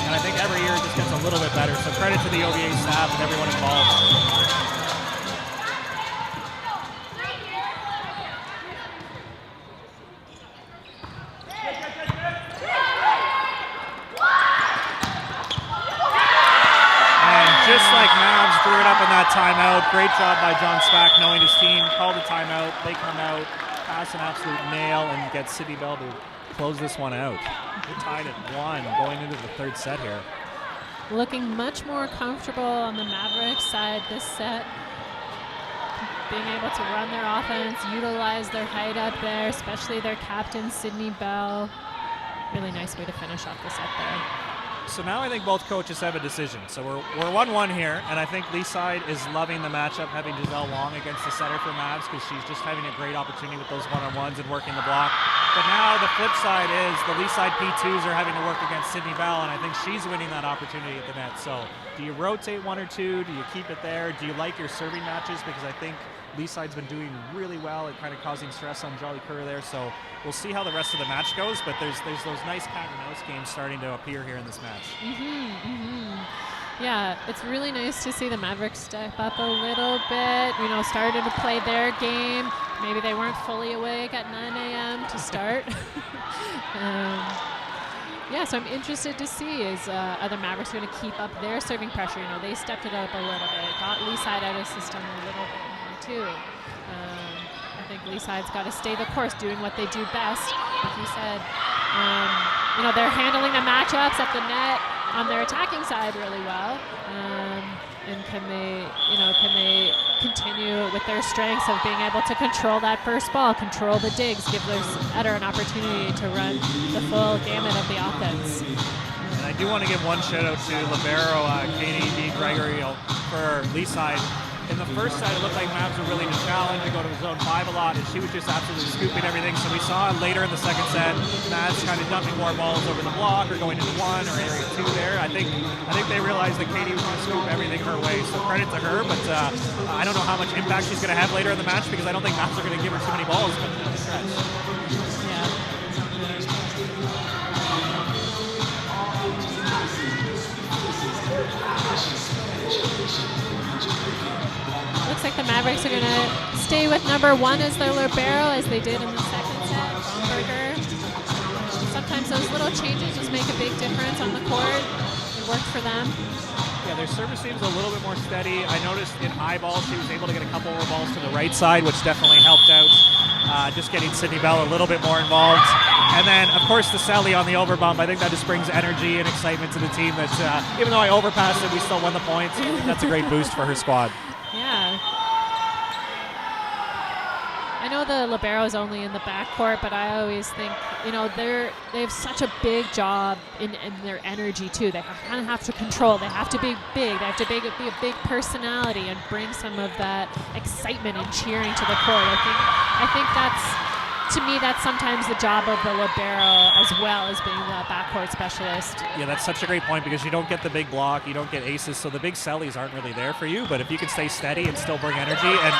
and I think every year it just gets a little bit better. So credit to the OVA staff and everyone involved. Timeout. Great job by John Spack knowing his team. Called a timeout. They come out, pass an absolute nail, and get City Bell to close this one out. We're tied at 1 going into the third set here. Looking much more comfortable on the Mavericks side this set. Being able to run their offense, utilize their height up there, especially their captain, Sydney Bell. Really nice way to finish off the set there. So now I think both coaches have a decision. So we're 1-1 here, and I think Leaside is loving the matchup, having Giselle Long against the setter for Mavs because she's just having a great opportunity with those one-on-ones and working the block. But now the flip side is the Leaside P2s are having to work against Sydney Bell, and I think she's winning that opportunity at the net. So do you rotate 1 or 2? Do you keep it there? Do you like your serving matches? Because I think Leaside's been doing really well at kind of causing stress on Jolly Curry there. So we'll see how the rest of the match goes, but there's those nice cat and mouse games starting to appear here in this match. Yeah, it's really nice to see the Mavericks step up a little bit, you know, started to play their game. Maybe they weren't fully awake at 9 a.m. to start. Yeah, so I'm interested to see are the Mavericks going to keep up their serving pressure. You know, they stepped it up a little bit, got Leaside out of system a little bit more too. I think Leaside's got to stay the course, doing what they do best. Like you said, you know, they're handling the matchups at the net. on their attacking side really well. And can they continue with their strengths of being able to control that first ball, control the digs, give their setter an opportunity to run the full gamut of the offense. And I do want to give one shout out to libero Katie D. Gregory for Lee side. In the first set, it looked like Mavs were really to challenge to go to the zone 5 a lot, and she was just absolutely scooping everything. So we saw later in the second set, Mavs kind of dumping more balls over the block or going into 1 or area 2 there. I think they realized that Katie was going to scoop everything her way. So credit to her, but I don't know how much impact she's going to have later in the match because I don't think Mavs are going to give her too many balls coming down the stretch. Looks like the Mavericks are going to stay with number 1 as their libero, as they did in the second set. Bromberger. Sometimes those little changes just make a big difference on the court. It worked for them. Yeah, their service seems a little bit more steady. I noticed in high ball she was able to get a couple more balls to the right side, which definitely helped out. Just getting Sydney Bell a little bit more involved. And then, of course, the Sally on the overbump. I think that just brings energy and excitement to the team. That even though I overpassed it, we still won the points. That's a great boost for her squad. Yeah. I know the libero is only in the backcourt, but I always think, they have such a big job in their energy too. They kind of have to control. They have to be big. They have to be a big personality and bring some of that excitement and cheering to the court. I think to me, that's sometimes the job of the libero as well as being the backcourt specialist. Yeah, that's such a great point because you don't get the big block, you don't get aces, so the big sellies aren't really there for you. But if you can stay steady and still bring energy and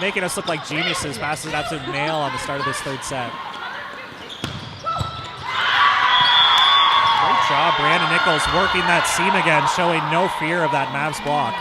making us look like geniuses, passes an absolute nail on the start of this third set. Great job, Brandon Nichols working that seam again, showing no fear of that Mavs block.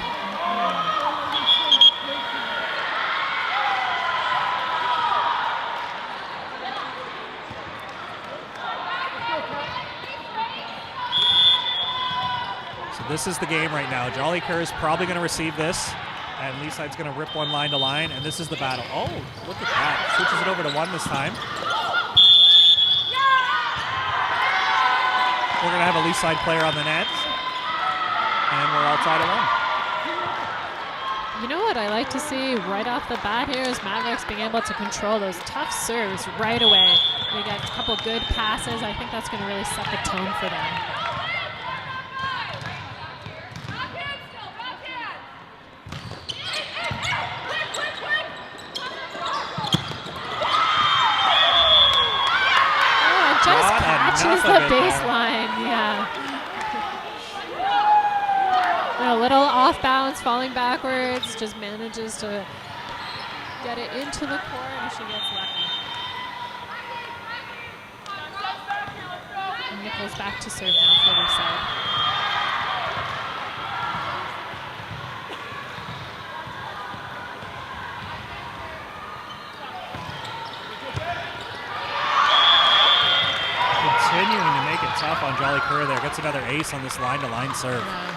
This is the game right now. Jolly Kerr is probably going to receive this, and Leaside's going to rip one line to line, and this is the battle. Oh, look at that. Switches it over to 1 this time. We're going to have a Leaside player on the net, and we're all tied at 1. You know what I like to see right off the bat here is Mavericks being able to control those tough serves right away. They got a couple good passes. I think that's going to really set the tone for them. Catches the baseline, yeah. A little off balance, falling backwards, just manages to get it into the court, and she gets lucky. And Nichols back to serve now for their side. Continuing to make it tough on Jolly Kerr there. Gets another ace on this line-to-line serve. Yeah.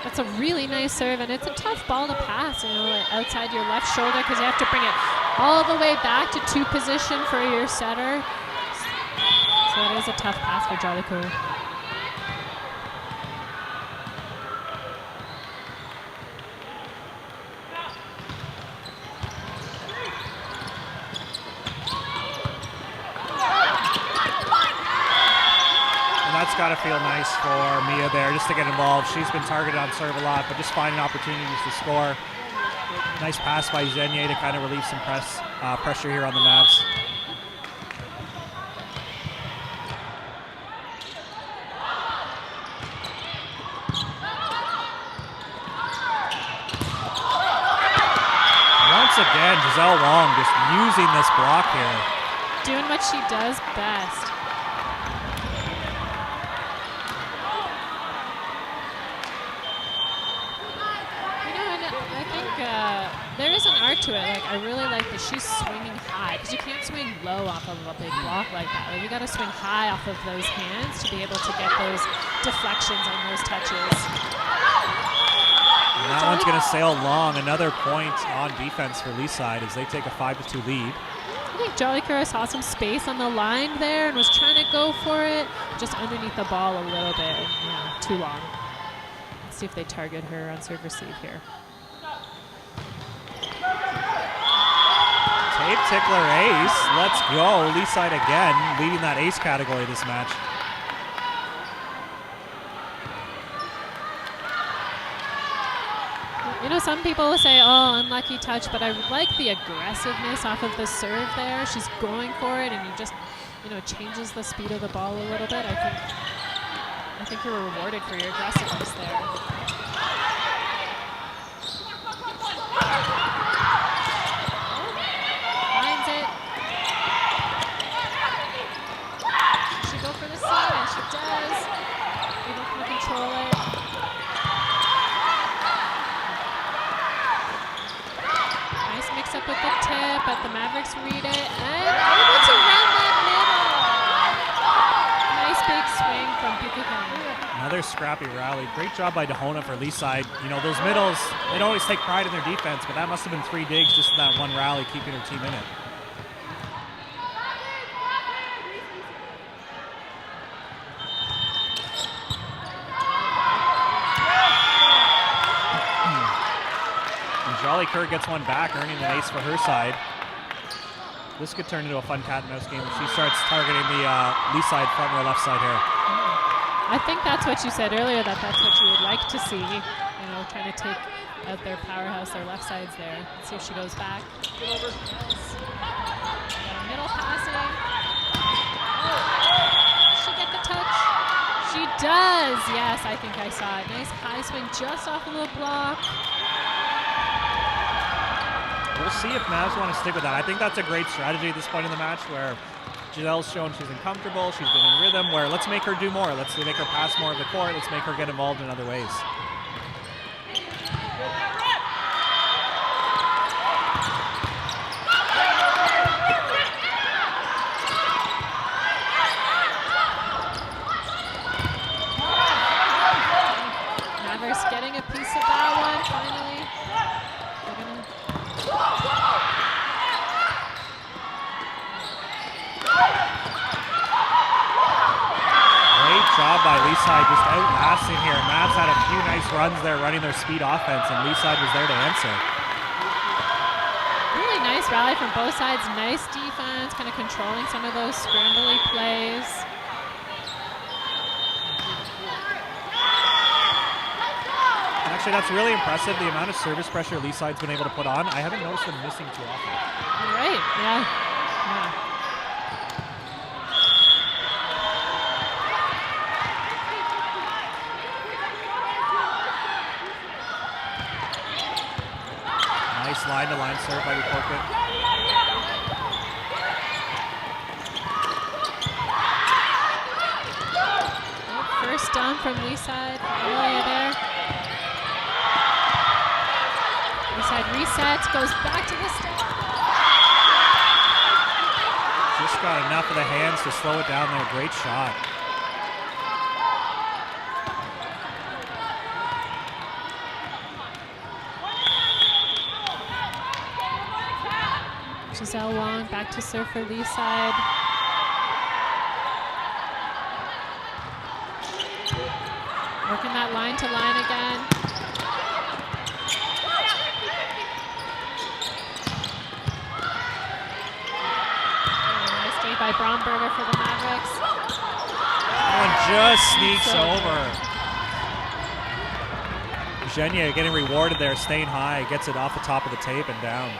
That's a really nice serve, and it's a tough ball to pass, outside your left shoulder, because you have to bring it all the way back to 2 position for your setter. So it is a tough pass for Jolly Kerr. That's got to feel nice for Mia there, just to get involved. She's been targeted on serve a lot, but just finding opportunities to score. Nice pass by Zenier to kind of relieve some pressure here on the Mavs. Once again, Giselle Wong just using this block here. Doing what she does best. There is an art to it. I really like that she's swinging high, because you can't swing low off of a big block like that. You got to swing high off of those hands to be able to get those deflections on those touches. And that one's going to sail long. Another point on defense for Leaside as they take a 5-2 lead. think Jollicoeur saw some space on the line there and was trying to go for it, just underneath the ball a little bit. Yeah, too long. Let's see if they target her on serve receive here. Tape tickler ace. Let's go. Lee side again, leading that ace category this match. You know, some people will say, oh, unlucky touch, but I like the aggressiveness off of the serve there. She's going for it, and you just, you know, changes the speed of the ball a little bit. I think you're rewarded for your aggressiveness there. Finds it. Should she go for the seam? And she does. Able to control it. Mix up with the tip, but the Mavericks read it and able to round that middle. Nice big swing from Buchanan. Another scrappy rally. Great job by Dahona for Lee side. You know, those middles, they don't always take pride in their defense, but that must have been 3 digs just in that one rally, keeping her team in it. Jollicoeur gets one back, earning an ace for her side. This could turn into a fun cat and mouse game if she starts targeting the Lee side front row left side here. I think that's what you said earlier, that's what you would like to see. You know, trying to take out their powerhouse, their left sides there. Let's see if she goes back. Yes. Middle passing. Does she get the touch? She does. Yes, I think I saw it. Nice high swing just off of the block. We'll see if Mavs want to stick with that. I think that's a great strategy at this point in the match where Giselle's shown she's uncomfortable, she's been in rhythm, where let's make her do more. Let's make her pass more of the court. Let's make her get involved in other ways. Mavericks getting a piece of that one finally. Job by Lee side, just outlasting here. Mavs had a few nice runs there running their speed offense, and Lee side was there to answer. Really nice rally from both sides. Nice defense, kind of controlling some of those scrambly plays. Actually, that's really impressive, the amount of service pressure Lee side's been able to put on. I haven't noticed them missing too often. You're right, yeah. Nice line-to-line serve by Ruporkut. First down from Lee side. Earlier there. Lee side resets, goes back to the step. Just got enough of the hands to slow it down there. Great shot. Giselle Wong back to serve for Lee side. Working that line to line again. Nice day by Bromberger for the Mavericks. That one just sneaks over. Eugenia getting rewarded there, staying high, gets it off the top of the tape and down.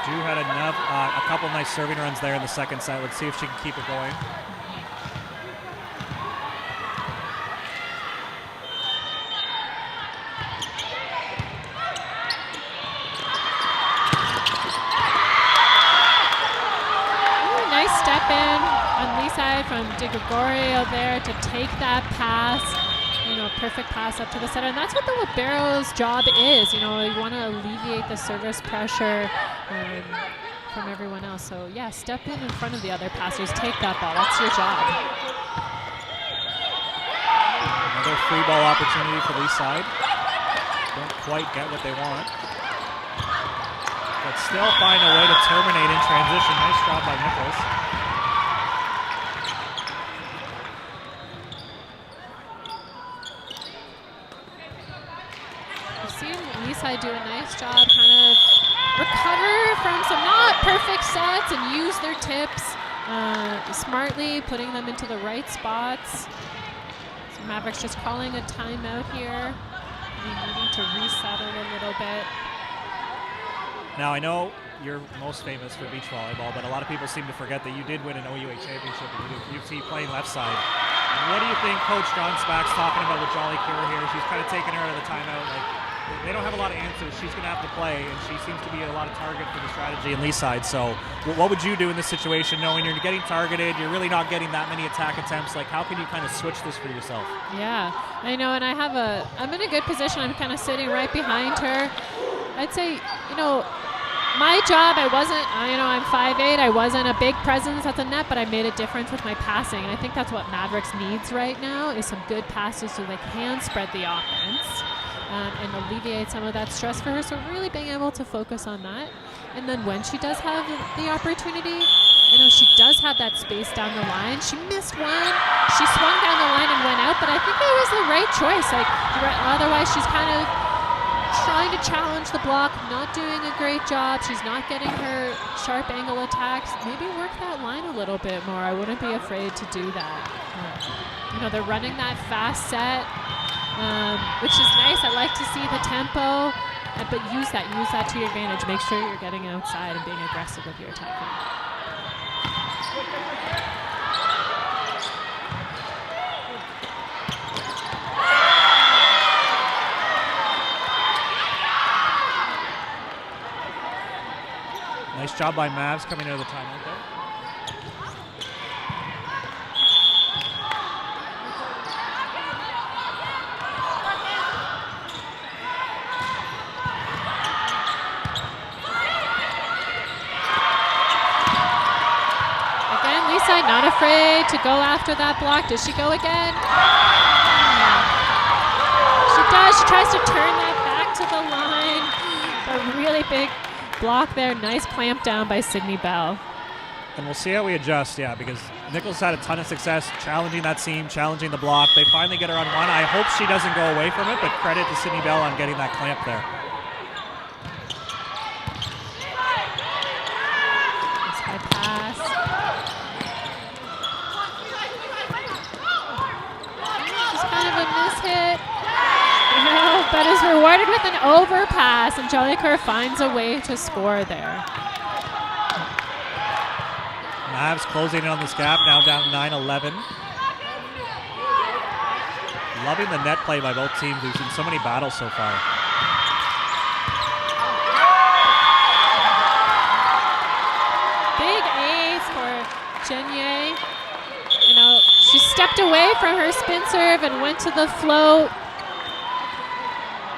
Drew had enough, a couple nice serving runs there in the second set. Let's see if she can keep it going. Ooh, nice step in on Lee side from De Gregorio there to take that pass. You know, perfect pass up to the center, and that's what the libero's job is. You know, you want to alleviate the service pressure from everyone else. So yeah, step in front of the other passers, take that ball. That's your job. Another free ball opportunity for Lee side. Don't quite get what they want. But still find a way to terminate in transition. Nice job by Nichols. We've seen Leaside do a nice job kind of recover from some not perfect sets and use their tips smartly, putting them into the right spots. So Mavericks just calling a timeout here. Needing to resettle a little bit. Now, I know you're most famous for beach volleyball, but a lot of people seem to forget that you did win an OUA championship with UT playing left side. What do you think Coach John Spack's talking about with Jolly Cure here? She's kind of taking her out of the timeout. Like, they don't have a lot of answers. She's going to have to play, and she seems to be a lot of target for the strategy in Leaside. So what would you do in this situation, knowing you're getting targeted, you're really not getting that many attack attempts? Like, how can you kind of switch this for yourself? Yeah, I know, and I'm in a good position. I'm kind of sitting right behind her. I'd say, my job, I'm 5'8", I wasn't a big presence at the net, but I made a difference with my passing. And I think that's what Mavericks needs right now is some good passes so they can spread the offense and alleviate some of that stress for her. So really being able to focus on that. And then when she does have the opportunity, she does have that space down the line. She missed one. She swung down the line and went out, but I think it was the right choice. Otherwise she's kind of trying to challenge the block, not doing a great job. She's not getting her sharp angle attacks. Maybe work that line a little bit more. I wouldn't be afraid to do that. They're running that fast set, which is nice. I like to see the tempo, but use that to your advantage. Make sure you're getting outside and being aggressive with your attacking. Nice job by Mavs coming out of the timeout there. Again, Leaside not afraid to go after that block. Does she go again? She does. She tries to turn that back to the line. A really big block there. Nice clamp down by Sydney Bell. And we'll see how we adjust, because Nichols had a ton of success challenging that seam, challenging the block. They finally get her on one. I hope she doesn't go away from it, but credit to Sydney Bell on getting that clamp there. Nice high pass. Just kind of a miss hit. But is rewarded with an overpass, and Jolicoeur finds a way to score there. Mavs closing in on this gap, now down 9-11. Loving the net play by both teams. We've seen so many battles so far. Big ace for Genier. She stepped away from her spin serve and went to the float.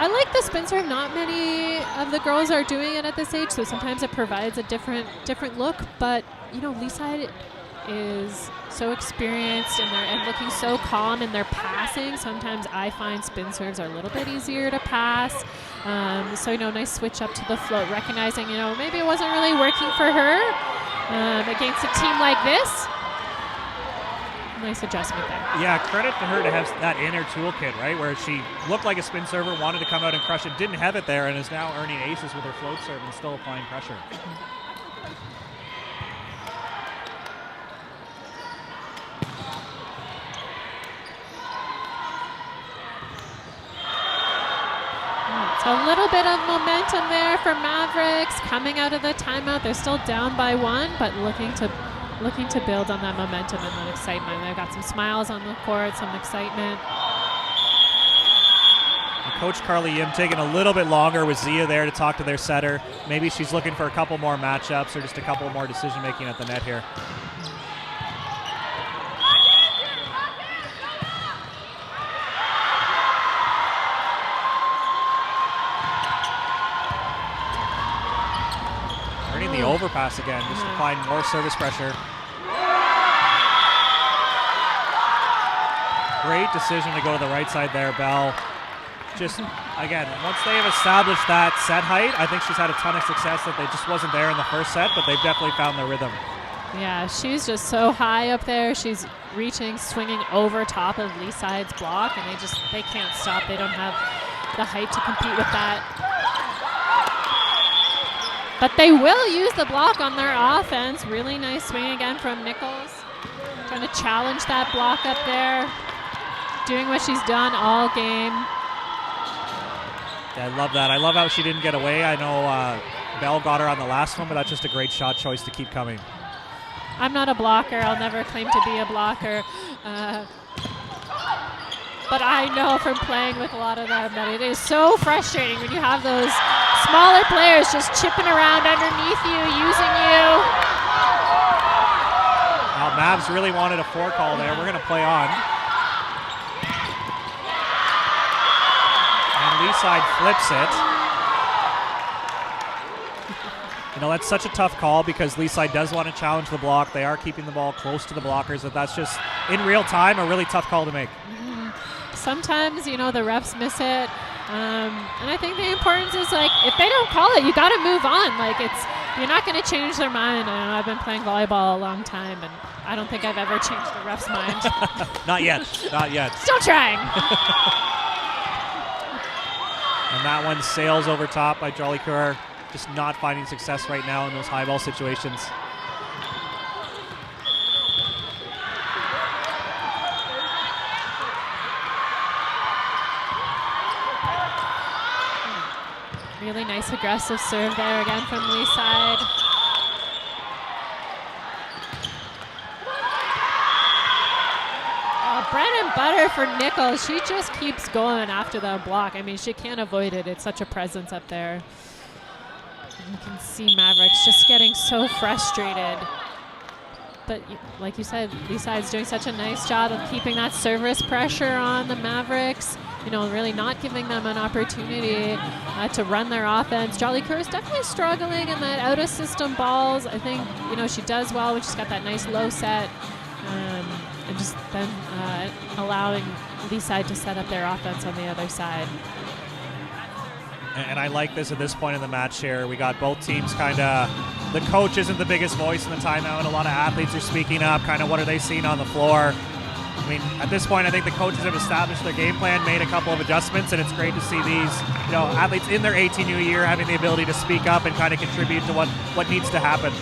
I like the spin serve. Not many of the girls are doing it at this age, so sometimes it provides a different look. But Leaside is so experienced and looking so calm in their passing. Sometimes I find spin serves are a little bit easier to pass. So nice switch up to the float, recognizing maybe it wasn't really working for her against a team like this. Nice adjustment there. Yeah, credit to her to have that in her toolkit, right? Where she looked like a spin server, wanted to come out and crush it, didn't have it there, and is now earning aces with her float serve and still applying pressure. So a little bit of momentum there for Mavericks coming out of the timeout. They're still down by one, but looking to build on that momentum and that excitement. They've got some smiles on the court, some excitement. And Coach Carly Yim taking a little bit longer with Zia there to talk to their setter. Maybe she's looking for a couple more matchups or just a couple more decision-making at the net here. Earning the overpass again, just applying more service pressure. Great decision to go to the right side there, Bell. Just again, once they have established that set height, I think she's had a ton of success that they just wasn't there in the first set, but they've definitely found their rhythm. Yeah, she's just so high up there. She's reaching, swinging over top of Leeside's block, and they can't stop. They don't have the height to compete with that. But they will use the block on their offense. Really nice swing again from Nichols. Trying to challenge that block up there. Doing what she's done all game. Yeah, I love that. I love how she didn't get away. I know Bell got her on the last one, but that's just a great shot choice to keep coming. I'm not a blocker. I'll never claim to be a blocker. But I know from playing with a lot of them that it is so frustrating when you have those smaller players just chipping around underneath you, using you. Now, Mavs really wanted a four-call there. We're going to play on. And Leeside flips it. You know, that's such a tough call because Leeside does want to challenge the block. They are keeping the ball close to the blockers, but that's just, in real time, a really tough call to make. Sometimes, you know, the refs miss it. And I think the importance is, like, if they don't call it, you got to move on. Like, you're not going to change their mind. I know I've been playing volleyball a long time, and I don't think I've ever changed the ref's mind. Not yet. Not yet. Still trying. And that one sails over top by Jollycoeur. Just not finding success right now in those high ball situations. Really nice aggressive serve there again from Leeside. Oh, bread and butter for Nichols. She just keeps going after that block. I mean, she can't avoid it. It's such a presence up there. You can see Mavericks just getting so frustrated. But like you said, Leeside's doing such a nice job of keeping that service pressure on the Mavericks. You know, really not giving them an opportunity to run their offense. Jollycoeur is definitely struggling in that out-of-system balls. I think, you know, she does well when she's got that nice low set and just then allowing Leeside to set up their offense on the other side. And I like this at this point in the match here. We got both teams kind of, the coach isn't the biggest voice in the timeout. A lot of athletes are speaking up, kind of what are they seeing on the floor. I mean, at this point, I think the coaches have established their game plan, made a couple of adjustments, and it's great to see these, you know, athletes in their 18U year having the ability to speak up and kind of contribute to what needs to happen.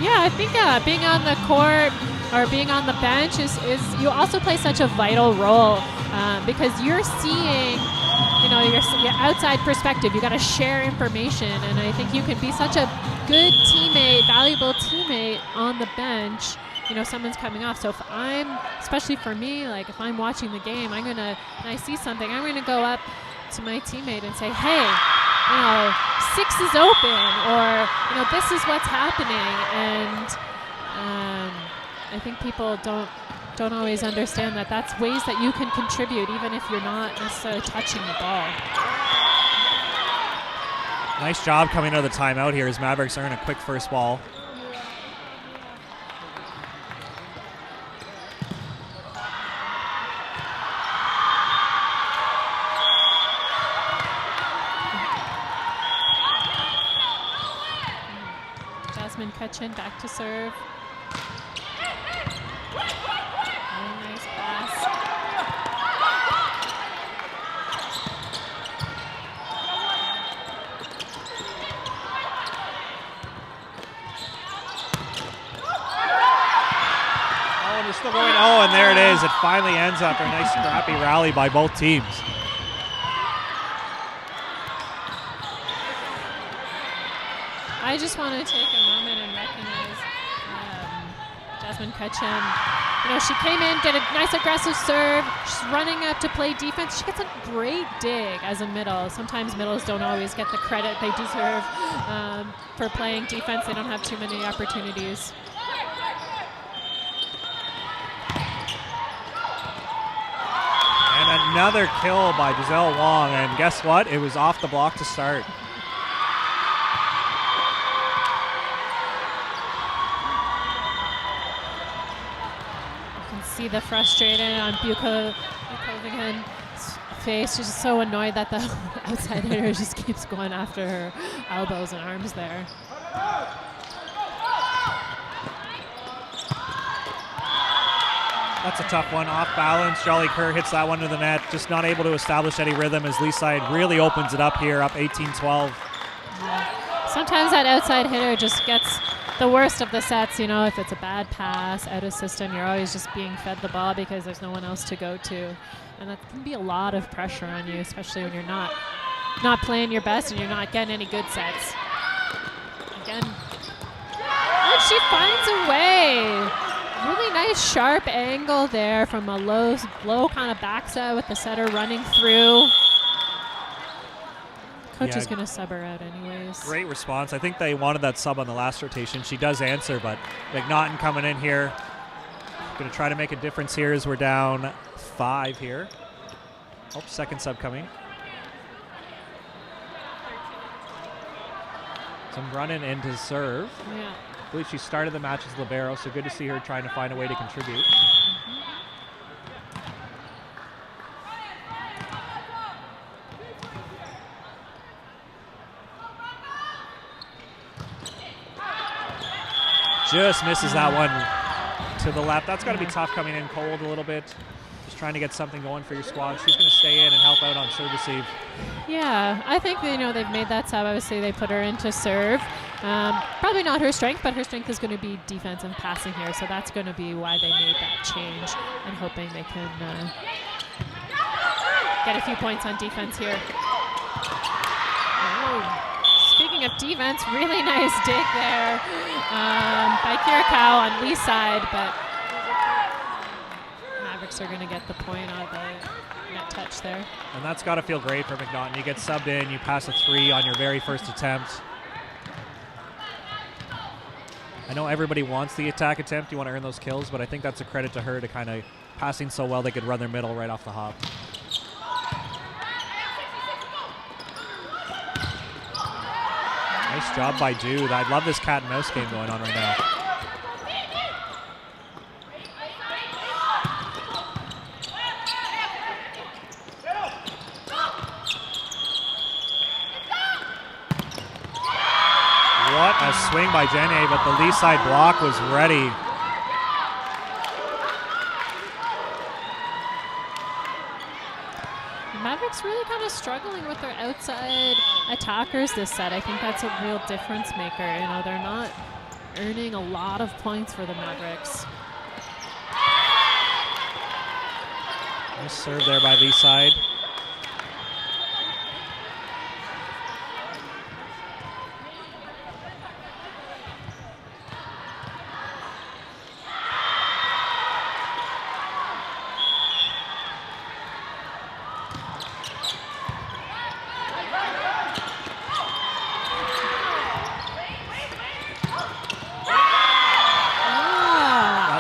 Yeah, I think being on the court or being on the bench is you also play such a vital role because you're seeing, you know, your outside perspective. You got to share information, and I think you can be such a good teammate, valuable teammate on the bench. You know, someone's coming off. So if I'm, especially for me, like if I'm watching the game, and I see something, I'm gonna go up to my teammate and say, hey, you know, 6 is open, or, you know, this is what's happening. And I think people don't always understand that that's ways that you can contribute, even if you're not necessarily touching the ball. Nice job coming out of the timeout here as Mavericks earn a quick first ball. Cutchin back to serve. Very nice pass. Oh, and they're still going. Oh, and there it is. It finally ends after a nice scrappy rally by both teams. I just want to take a moment and recognize Jasmine Cutchin. You know, she came in, did a nice aggressive serve. She's running up to play defense. She gets a great dig as a middle. Sometimes middles don't always get the credit they deserve for playing defense. They don't have too many opportunities. And another kill by Giselle Wong. And guess what? It was off the block to start. See the frustrated on Bukovigan face. She's just so annoyed that the outside hitter just keeps going after her elbows and arms there. That's a tough one. Off balance. Jolly Kerr hits that one to the net. Just not able to establish any rhythm as Leaside really opens it up here, up 18-12. Sometimes that outside hitter just gets the worst of the sets. You know, if it's a bad pass, out of system, you're always just being fed the ball because there's no one else to go to. And that can be a lot of pressure on you, especially when you're not playing your best and you're not getting any good sets. Again, and she finds a way. Really nice sharp angle there from a low kind of backside with the setter running through. Coach is going to sub her out anyways. Great response. I think they wanted that sub on the last rotation. She does answer, but McNaughton coming in here. Going to try to make a difference here as we're down 5 here. Oh, second sub coming. Some running into serve. Yeah. I believe she started the match as libero, so good to see her trying to find a way to contribute. Just misses that one to the left. That's got to be tough coming in cold a little bit. Just trying to get something going for your squad. She's going to stay in and help out on serve receive. Yeah, I think they've made that sub. Obviously, they put her into serve. Probably not her strength, but her strength is going to be defense and passing here. So that's going to be why they made that change and hoping they can get a few points on defense here. Oh. Speaking of defense, really nice dig there by Kirikow on Lee's side, but Mavericks are going to get the point on the net touch there. And that's got to feel great for McNaughton. You get subbed in, you pass a 3 on your very first attempt. I know everybody wants the attack attempt. You want to earn those kills, but I think that's a credit to her to kind of passing so well they could run their middle right off the hop. Nice job by Jude. I love this cat and mouse game going on right now. What a swing by Jenny, but the Lee side block was ready. Mavericks really kind of struggling with their outside attackers this set. I think that's a real difference maker. You know, they're not earning a lot of points for the Mavericks. Nice serve there by Lee side.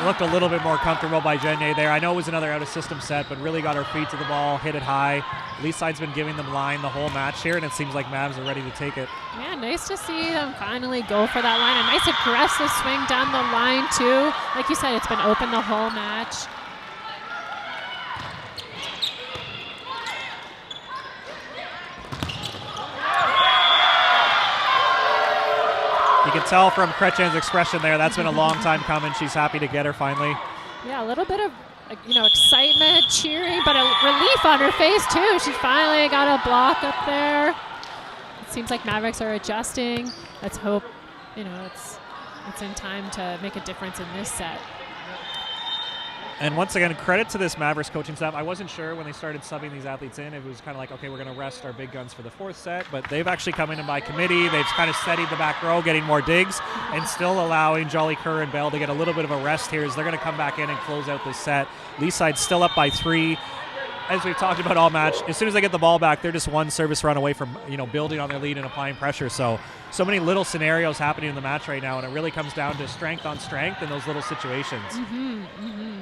Looked a little bit more comfortable by Jenye there. I know it was another out-of-system set, but really got her feet to the ball, hit it high. Lee side's been giving them line the whole match here, and it seems like Mavs are ready to take it. Yeah, nice to see them finally go for that line. A nice aggressive swing down the line, too. Like you said, it's been open the whole match. You can tell from Kretchen's expression there, that's been a long time coming. She's happy to get her finally. Yeah, a little bit of excitement, cheering, but a relief on her face too. She finally got a block up there. It seems like Mavericks are adjusting. Let's hope, it's in time to make a difference in this set. And once again, credit to this Mavericks coaching staff. I wasn't sure when they started subbing these athletes in, it was kind of like, okay, we're going to rest our big guns for the fourth set, but they've actually come in and by committee. They've kind of steadied the back row, getting more digs, and still allowing Jolly Kerr and Bell to get a little bit of a rest here as they're going to come back in and close out this set. Lee side's still up by 3. As we've talked about all match, as soon as they get the ball back, they're just one service run away from building on their lead and applying pressure. So many little scenarios happening in the match right now, and it really comes down to strength on strength in those little situations. Mm-hmm, mm-hmm.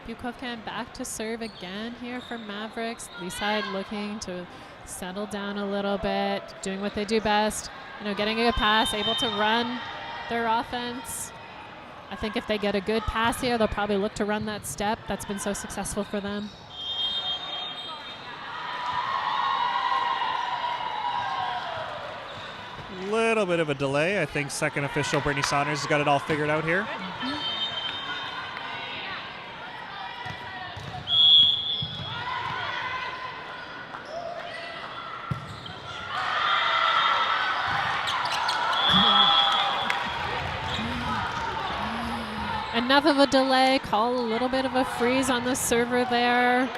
Bukovkin back to serve again here for Mavericks. Leaside looking to settle down a little bit, doing what they do best. Getting a good pass, able to run their offense. I think if they get a good pass here, they'll probably look to run that step. That's been so successful for them. Little bit of a delay. I think second official Brittany Saunders has got it all figured out here. Enough of a delay, call a little bit of a freeze on the server there.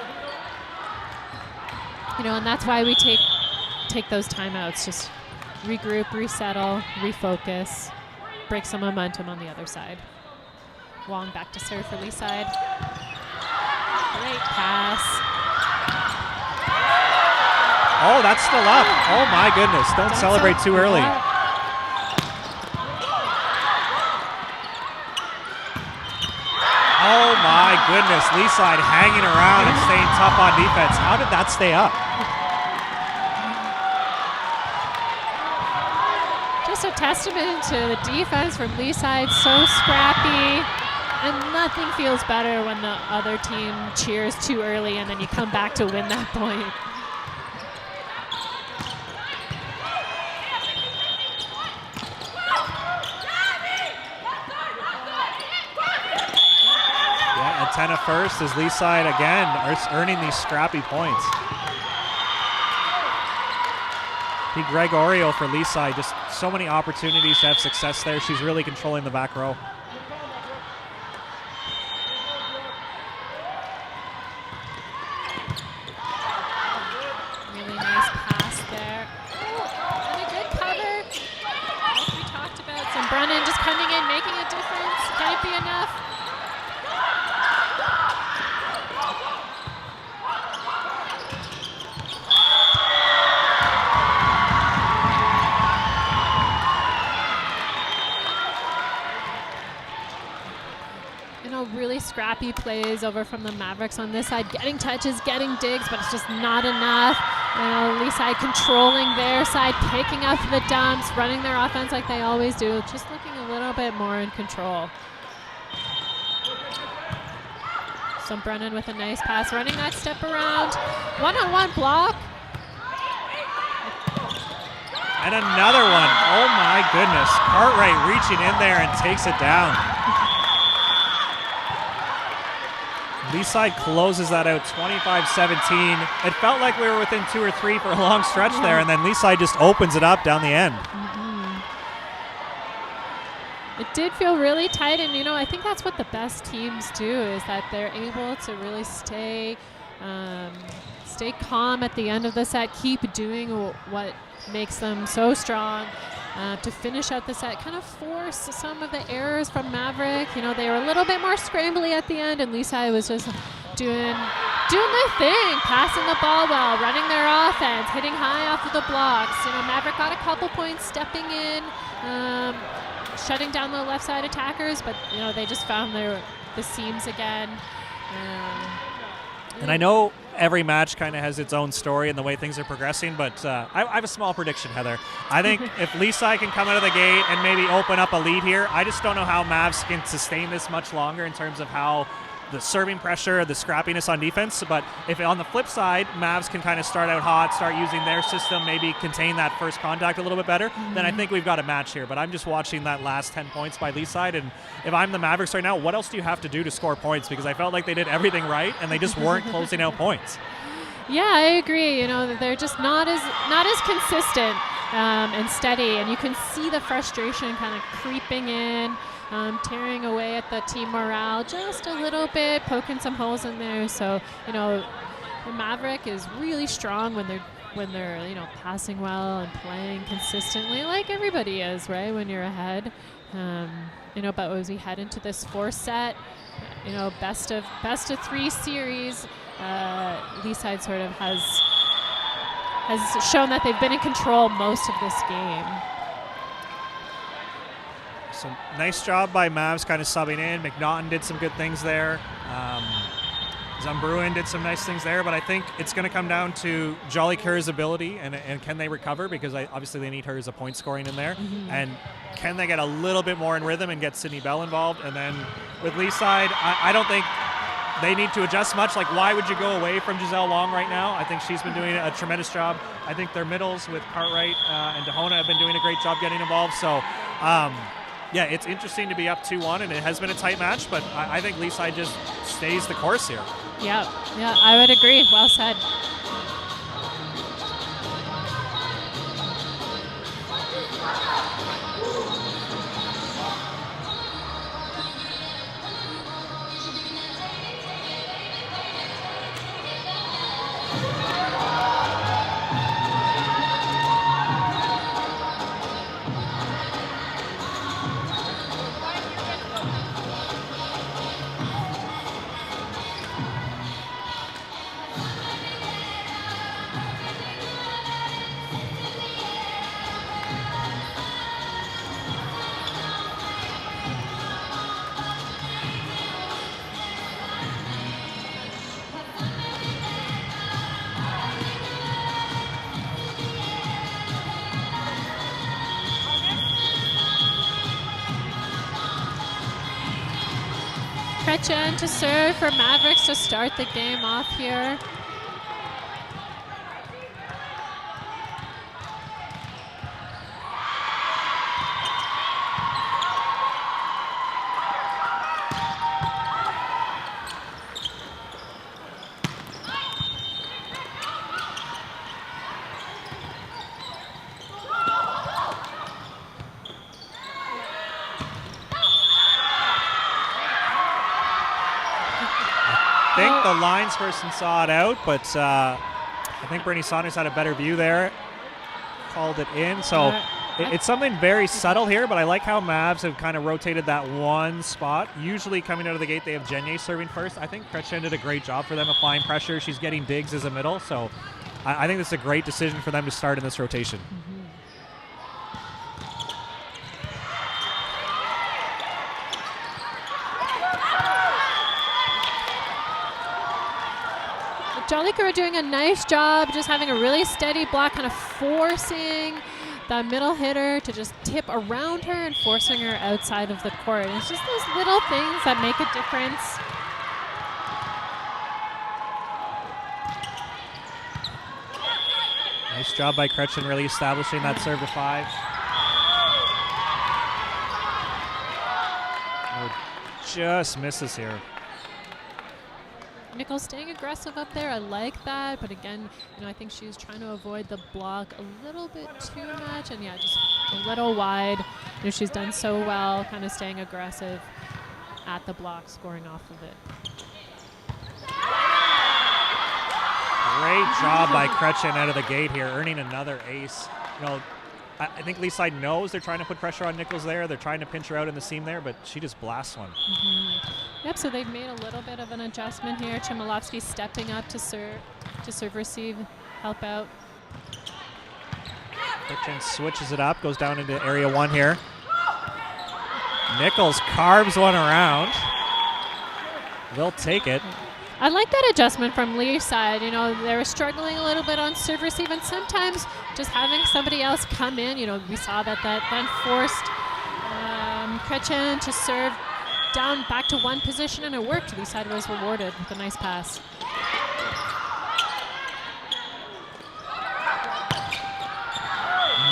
And that's why we take those timeouts. Just regroup, resettle, refocus, break some momentum on the other side. Wong back to serve for Leaside. Great pass. Oh, that's still up. Oh my goodness, don't celebrate too early. Yeah. Oh my goodness, Leaside hanging around and staying tough on defense. How did that stay up? Just a testament to the defense from Leaside, so scrappy, and nothing feels better when the other team cheers too early and then you come back to win that point. Yeah, antenna first as Leaside again are earning these scrappy points. P. Gregorio for Leaside, just so many opportunities to have success there. She's really controlling the back row. Really nice pass there. And a good cover. Like we talked about, some Brennan just coming in, making a difference. Can it be enough? Really scrappy plays over from the Mavericks on this side, getting touches, getting digs, but it's just not enough. Leaside controlling their side, picking up the dumps, running their offense like they always do, just looking a little bit more in control. So Brennan with a nice pass, running that step around, one-on-one block. And another one. Oh my goodness. Cartwright reaching in there and takes it down. Leaside closes that out 25-17. It felt like we were within 2 or 3 for a long stretch there, and then Leaside just opens it up down the end. It did feel really tight, and I think that's what the best teams do, is that they're able to really stay calm at the end of the set, keep doing what makes them so strong. To finish out the set, kind of force some of the errors from Maverick. They were a little bit more scrambly at the end, and Leaside was just doing their thing, passing the ball well, running their offense, hitting high off of the blocks. Maverick got a couple points stepping in, shutting down the left side attackers, but they just found the seams again. And I know every match kind of has its own story and the way things are progressing, but I have a small prediction, Heather. I think if Leaside can come out of the gate and maybe open up a lead here, I just don't know how Mavs can sustain this much longer in terms of how the serving pressure, the scrappiness on defense. But if on the flip side, Mavs can kind of start out hot, start using their system, maybe contain that first contact a little bit better, then I think we've got a match here. But I'm just watching that last 10 points by Leaside, and if I'm the Mavericks right now, what else do you have to do to score points? Because I felt like they did everything right, and they just weren't closing out points. Yeah, I agree. They're just not as consistent and steady, and you can see the frustration kind of creeping in. Tearing away at the team morale just a little bit, poking some holes in there. So, the Maverick is really strong when they're passing well and playing consistently, like everybody is, right? When you're ahead, but as we head into this 4th set, best of 3 series, Leaside sort of has shown that they've been in control most of this game. So nice job by Mavs kind of subbing in. McNaughton did some good things there. Zumbruen did some nice things there, but I think it's going to come down to Jolly Kerr's ability and can they recover, because obviously they need her as a point scoring in there. And can they get a little bit more in rhythm and get Sydney Bell involved? And then with Lee's side, I don't think they need to adjust much. Like, why would you go away from Giselle Long right now? I think she's been doing a tremendous job. I think their middles with Cartwright and DeHona have been doing a great job getting involved. So, yeah, it's interesting to be up 2-1, and it has been a tight match, but I think Lee's side just stays the course here. Yeah, I would agree. Well said. Gretchen to serve for Mavericks to start the game off here. I think the lines person saw it out, but I think Bernie Saunders had a better view there. Called it in. So it's something very subtle here, but I like how Mavs have kind of rotated that one spot. Usually coming out of the gate, they have Jenye serving first. I think Gretchen did a great job for them applying pressure. She's getting digs as a middle. So I think this is a great decision for them to start in this rotation. Jolly Kerr doing a nice job, just having a really steady block, kind of forcing the middle hitter to just tip around her and forcing her outside of the court. And it's just those little things that make a difference. Nice job by Gretchen, really establishing that serve to 5. Oh, just misses here. Nichols staying aggressive up there. I like that. But again, I think she's trying to avoid the block a little bit too much. And yeah, just a little wide. She's done so well kind of staying aggressive at the block, scoring off of it. Great job by Gretchen out of the gate here, earning another ace. I think Lee's side knows they're trying to put pressure on Nichols there. They're trying to pinch her out in the seam there, but she just blasts one. Yep, so they've made a little bit of an adjustment here. Chmielowski stepping up to serve, receive, help out. Gretchen switches it up, goes down into area 1 here. Nichols carves one around. They'll take it. I like that adjustment from Lee's side. They were struggling a little bit on serve receive, and sometimes just having somebody else come in, we saw that then forced Gretchen to serve down back to one position, and it worked. Lee's side was rewarded with a nice pass.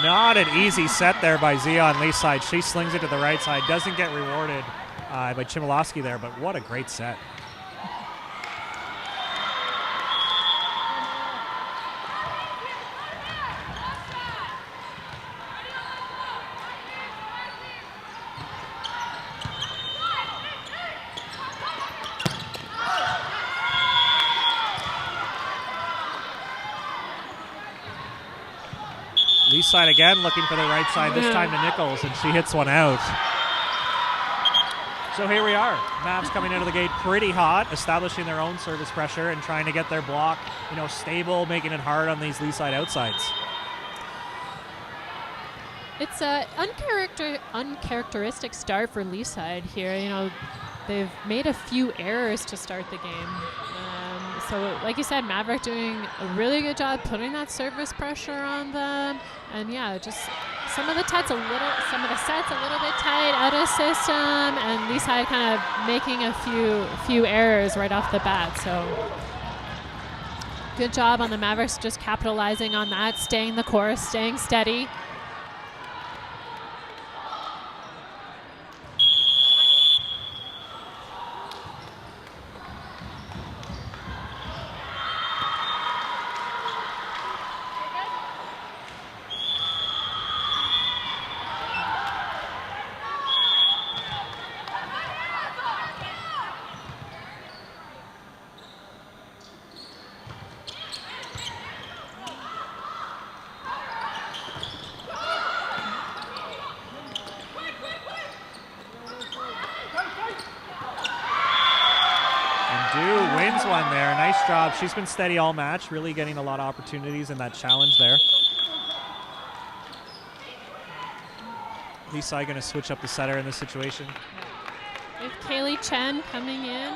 Not an easy set there by Zia on Lee's side. She slings it to the right side, doesn't get rewarded by Chmielowski there, but what a great set. Lee's side again, looking for the right side, this time to Nichols, and she hits one out. So here we are. Mavs coming out of the gate pretty hot, establishing their own service pressure and trying to get their block, stable, making it hard on these Lee's side outsides. It's an uncharacteristic start for Lee's side here. They've made a few errors to start the game. So like you said, Maverick doing a really good job putting that service pressure on them. And yeah, just some of the sets a little bit tight, out of system, and Lee side kind of making a few errors right off the bat. So good job on the Mavericks just capitalizing on that, staying the course, staying steady. Wins one there. Nice job. She's been steady all match, really getting a lot of opportunities in that challenge there. Lisa going to switch up the setter in this situation. With Kaylee Chen coming in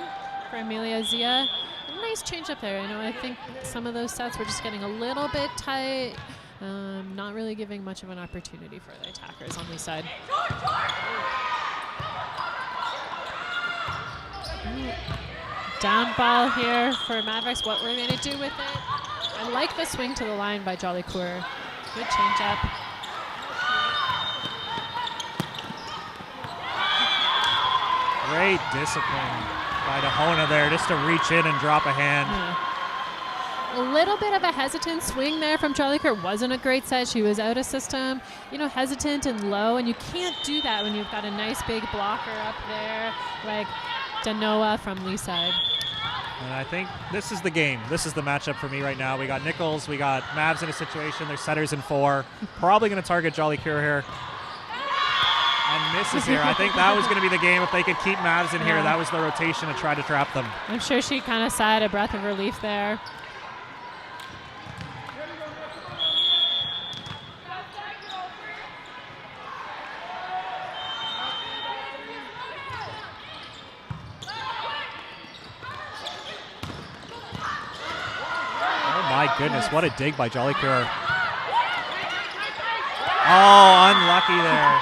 for Amelia Zia. A nice change up there. I think some of those sets were just getting a little bit tight, not really giving much of an opportunity for the attackers on this side. Down ball here for Mavericks. What we're going to do with it. I like the swing to the line by Jolly Coeur. Good change up. Great discipline by Dahona there just to reach in and drop a hand. Yeah. A little bit of a hesitant swing there from Jolly Coeur. Wasn't a great set. She was out of system, hesitant and low, and you can't do that when you've got a nice big blocker up there like Danoa from Lee side. And I think this is the game. This is the matchup for me right now. We got Nichols, we got Mavs in a situation. Their setters in 4. Probably going to target Jolly Coeur here. And misses here. I think that was going to be the game if they could keep Mavs in here. That was the rotation to try to trap them. I'm sure she kind of sighed a breath of relief there. My goodness, what a dig by Jolly Coeur. Oh, unlucky there.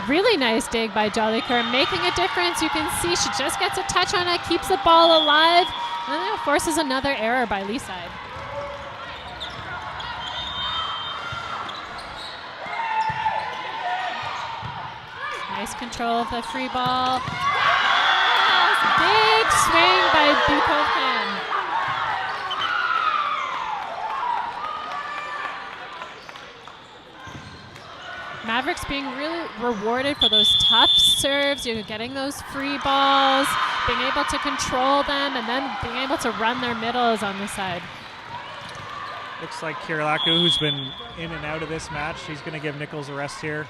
Really nice dig by Jolly Coeur, making a difference. You can see she just gets a touch on it, keeps the ball alive, and then forces another error by Lee side. Nice control of the free ball. Big swing by Bukovan. Mavericks being really rewarded for those tough serves, getting those free balls, being able to control them, and then being able to run their middles on the side. Looks like Kirilaku, who's been in and out of this match, she's going to give Nichols a rest here.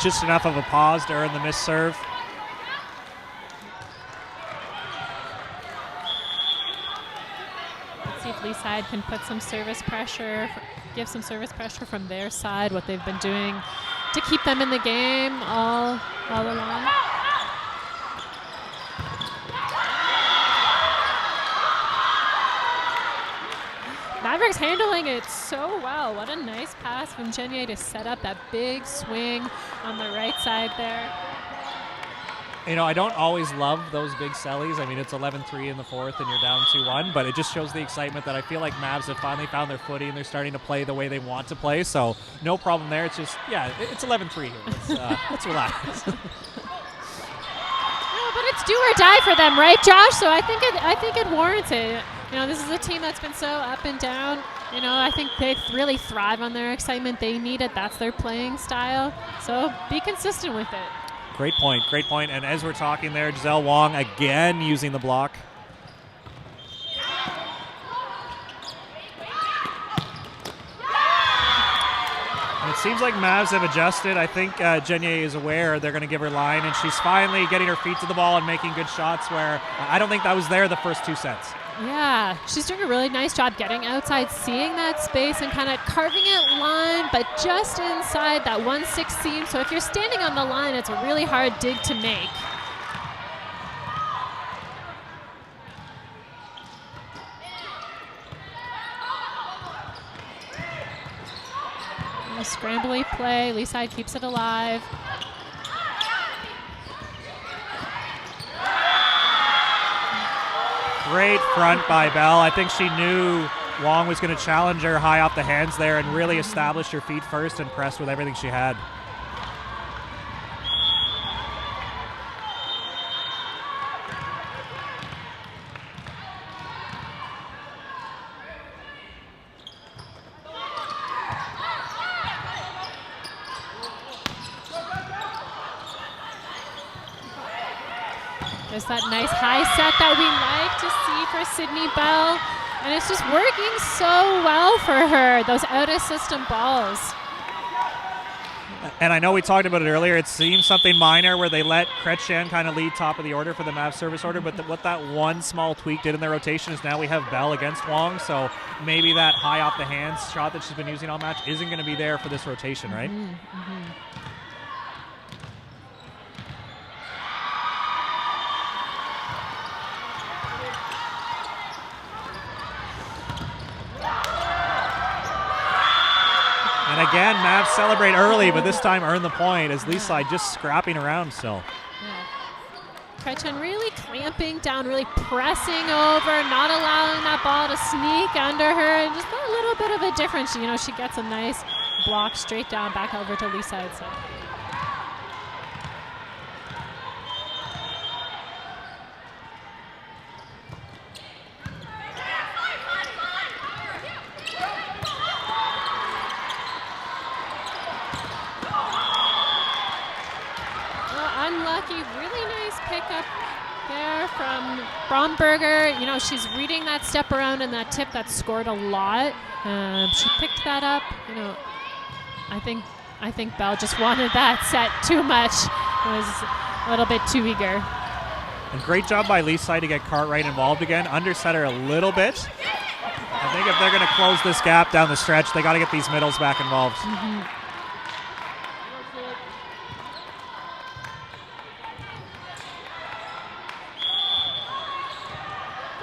Just enough of a pause to earn the missed serve. Let's see if Lee side can put some service pressure, give some service pressure from their side, what they've been doing to keep them in the game all along. Mavericks handling it so well. What a nice pass from Genier to set up that big swing on the right side there. I don't always love those big sellies. I mean, it's 11-3 in the 4th and you're down 2-1, but it just shows the excitement that I feel like Mavs have finally found their footing and they're starting to play the way they want to play. So no problem there. It's just, it's 11-3 here. Let's relax. No, but it's do or die for them, right, Josh? So I think it warrants it. This is a team that's been so up and down. I think they really thrive on their excitement. They need it. That's their playing style. So be consistent with it. Great point, great point. And as we're talking there, Giselle Wong again using the block. And it seems like Mavs have adjusted. I think Genier is aware they're going to give her line, and she's finally getting her feet to the ball and making good shots where I don't think that was there the first 2 sets. Yeah, she's doing a really nice job getting outside, seeing that space and kind of carving it line, but just inside that 1-6 seam. So if you're standing on the line, it's a really hard dig to make. A scrambly play, Lee side keeps it alive. Great front by Bell. I think she knew Wong was going to challenge her high off the hands there and really establish her feet first and press with everything she had. There's that nice high set that we like to see for Sydney Bell. And it's just working so well for her, those out-of-system balls. And I know we talked about it earlier. It seems something minor where they let Kretschan kind of lead top of the order for the Mavs service order. But what that one small tweak did in their rotation is now we have Bell against Wong. So maybe that high off the hands shot that she's been using all match isn't going to be there for this rotation, right? And again, Mavs celebrate early, but this time earn the point as Lee side just scrapping around still. Yeah. Kretschan really clamping down, really pressing over, not allowing that ball to sneak under her, and just a little bit of a difference. You know, she gets a nice block straight down back over to Lee side. So. Really nice pickup there from Bromberger. You know, she's reading that step around and that tip that scored a lot. She picked that up. You know, I think Bell just wanted that set too much. Was a little bit too eager. And great job by Lee side to get Cartwright involved again. Underset her a little bit. I think if they're going to close this gap down the stretch, they got to get these middles back involved.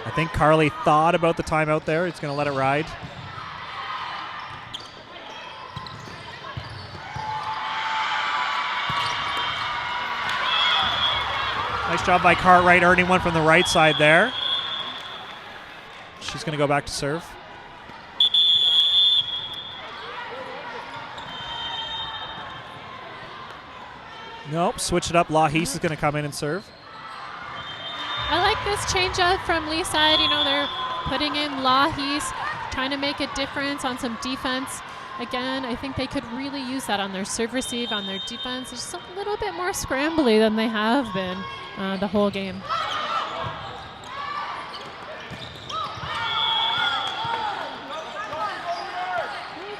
I think Carly thought about the timeout there. He's going to let it ride. Nice job by Cartwright earning one from the right side there. She's going to go back to serve. Nope, switch it up. Lahis is going to come in and serve. I like this change up from Lee side. You know, they're putting in Lahis, trying to make a difference on some defense. Again, I think they could really use that on their serve receive, on their defense. It's just a little bit more scrambly than they have been the whole game.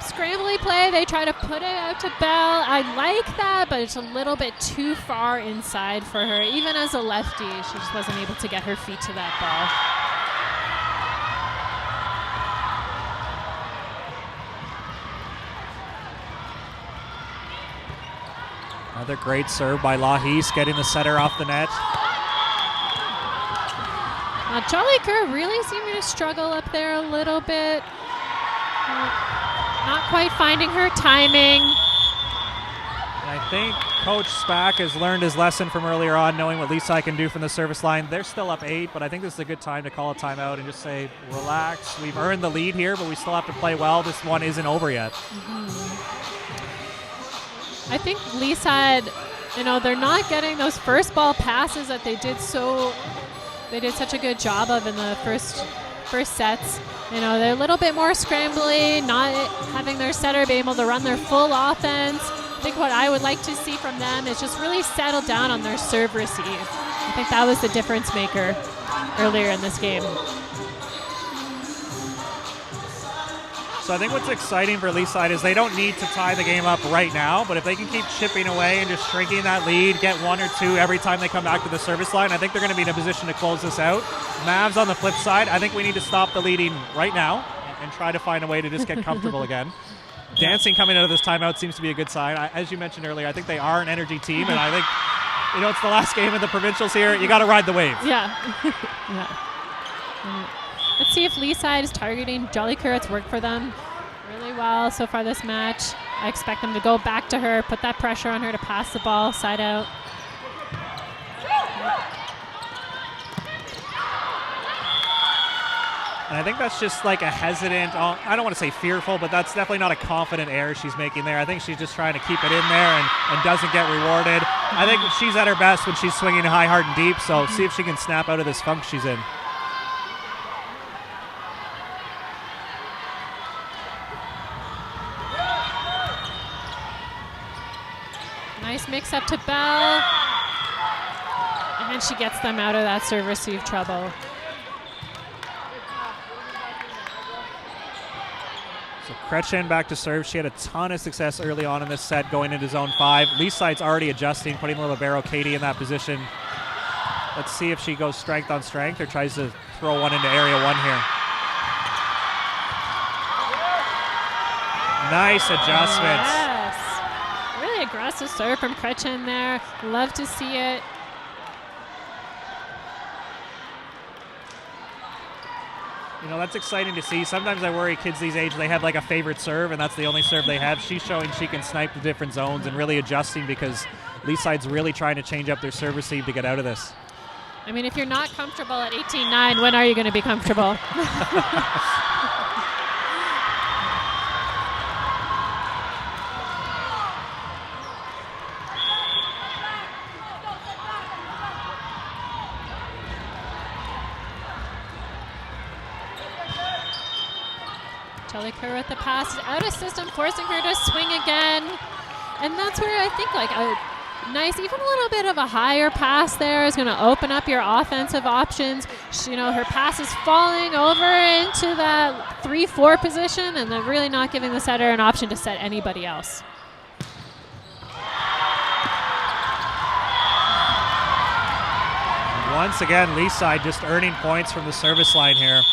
Scrambly play, they try to put it out to Bell. I like that, but it's a little bit too far inside for her. Even as a lefty, she just wasn't able to get her feet to that ball. Another great serve by Lahis, getting the setter off the net. Charlie Kerr really seeming to struggle up there a little bit. Not quite finding her timing. And I think Coach Spack has learned his lesson from earlier on, knowing what Leaside can do from the service line. They're still up 8, but I think this is a good time to call a timeout and just say, relax. We've earned the lead here, but we still have to play well. This one isn't over yet. I think Leaside, you know, they're not getting those first ball passes that they did such a good job of in the first sets. You know, they're a little bit more scrambly, not having their setter be able to run their full offense. I think what I would like to see from them is just really settle down on their serve receive. I think that was the difference maker earlier in this game. So I think what's exciting for Lee's side is they don't need to tie the game up right now, but if they can keep chipping away and just shrinking that lead, get 1 or 2 every time they come back to the service line, I think they're going to be in a position to close this out. Mavs on the flip side, I think we need to stop the leading right now and try to find a way to just get comfortable again. Dancing coming out of this timeout seems to be a good sign. As you mentioned earlier, I think they are an energy team, and I think, it's the last game of the provincials here. You got to ride the wave. Yeah. Let's see if Lee's side is targeting Jollycur. It's worked for them really well so far this match. I expect them to go back to her, put that pressure on her to pass the ball side out. And I think that's just like a hesitant, I don't want to say fearful, but that's definitely not a confident error she's making there. I think she's just trying to keep it in there and doesn't get rewarded. I think she's at her best when she's swinging high, hard, and deep, so see if she can snap out of this funk she's in. Nice mix up to Bell. And she gets them out of that serve-receive trouble. So Kretchen back to serve. She had a ton of success early on in this set going into zone 5. Lee's side's already adjusting, putting little Barrow Katie in that position. Let's see if she goes strength on strength or tries to throw one into area 1 here. Nice adjustments. Yes. Really aggressive serve from Kretchen there. Love to see it. That's exciting to see. Sometimes I worry kids these age, they have like a favorite serve, and that's the only serve they have. She's showing she can snipe the different zones and really adjusting because Lee's side's really trying to change up their serve receive to get out of this. I mean, if you're not comfortable at 18-9, when are you going to be comfortable? Jollycur with the pass out of system, forcing her to swing again. And that's where I think like a nice, even a little bit of a higher pass there is going to open up your offensive options. Her pass is falling over into that 3-4 position, and they're really not giving the setter an option to set anybody else. Once again, Lee's side just earning points from the service line here.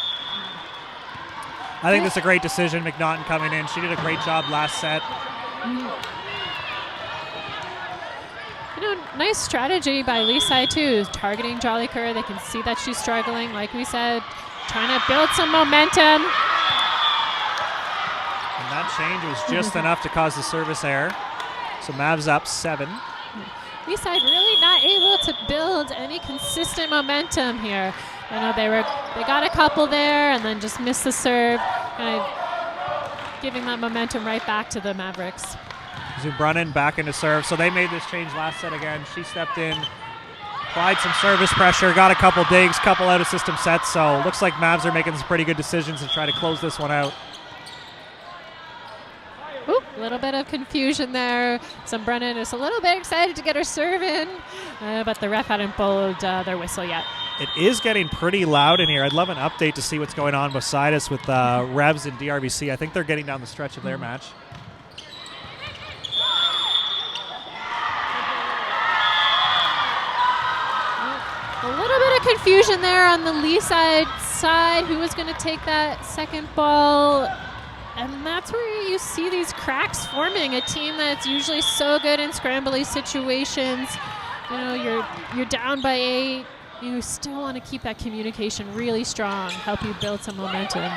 I think this is a great decision. McNaughton coming in. She did a great job last set. Nice strategy by Lee's side too, targeting Jollycur. They can see that she's struggling, like we said, trying to build some momentum. And that change was just enough to cause the service error. So Mavs up 7. Lee's side really not able to build any consistent momentum here. They got a couple there and then just missed the serve, kind of giving that momentum right back to the Mavericks. Zubrunnen back into serve. So they made this change last set again. She stepped in, applied some service pressure, got a couple digs, couple out of system sets. So looks like Mavs are making some pretty good decisions to try to close this one out. A little bit of confusion there. Zubrunnen is a little bit excited to get her serve in, but the ref hadn't blown their whistle yet. It is getting pretty loud in here. I'd love an update to see what's going on beside us with Revs and DRVC. I think they're getting down the stretch of their match. A little bit of confusion there on the Lee side. Who was going to take that second ball? And that's where you see these cracks forming. A team that's usually so good in scrambly situations. You're down by 8. You still want to keep that communication really strong, help you build some momentum. And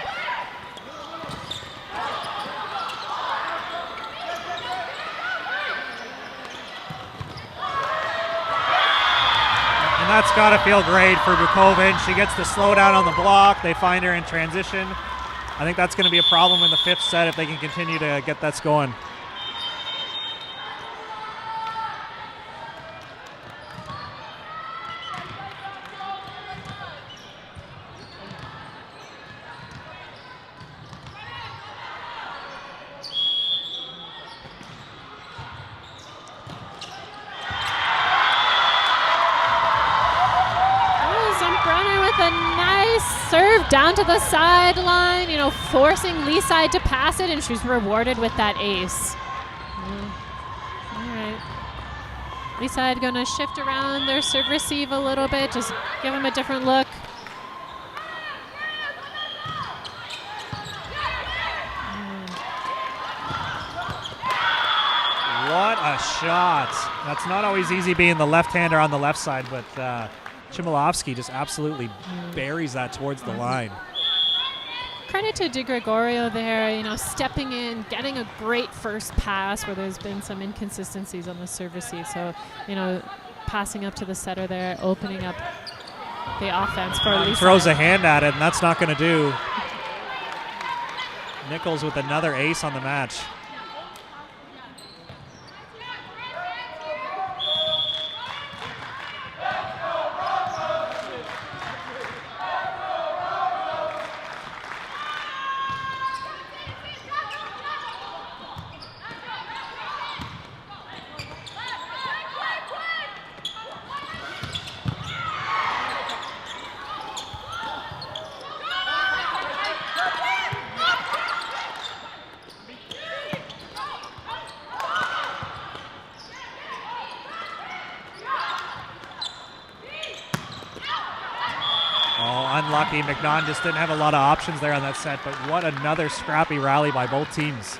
that's got to feel great for Bukovan. She gets the slowdown on the block. They find her in transition. I think that's going to be a problem in the 5th set if they can continue to get that going. nice serve down to the sideline, you know, forcing Lee side to pass it, and she's rewarded with that ace. All right. Lee side going to shift around their serve receive a little bit, just give them a different look. What a shot. That's not always easy being the left-hander on the left side, but Chmielowski just absolutely buries that towards the line. Credit to DiGregorio there, you know, stepping in, getting a great first pass where there's been some inconsistencies on the serve receive. So, you know, passing up to the setter there, opening up the offense for Lisa. Throws a hand at it, and that's not going to do. Nichols with another ace on the match. Unlucky. McNaughton just didn't have a lot of options there on that set, but what another scrappy rally by both teams.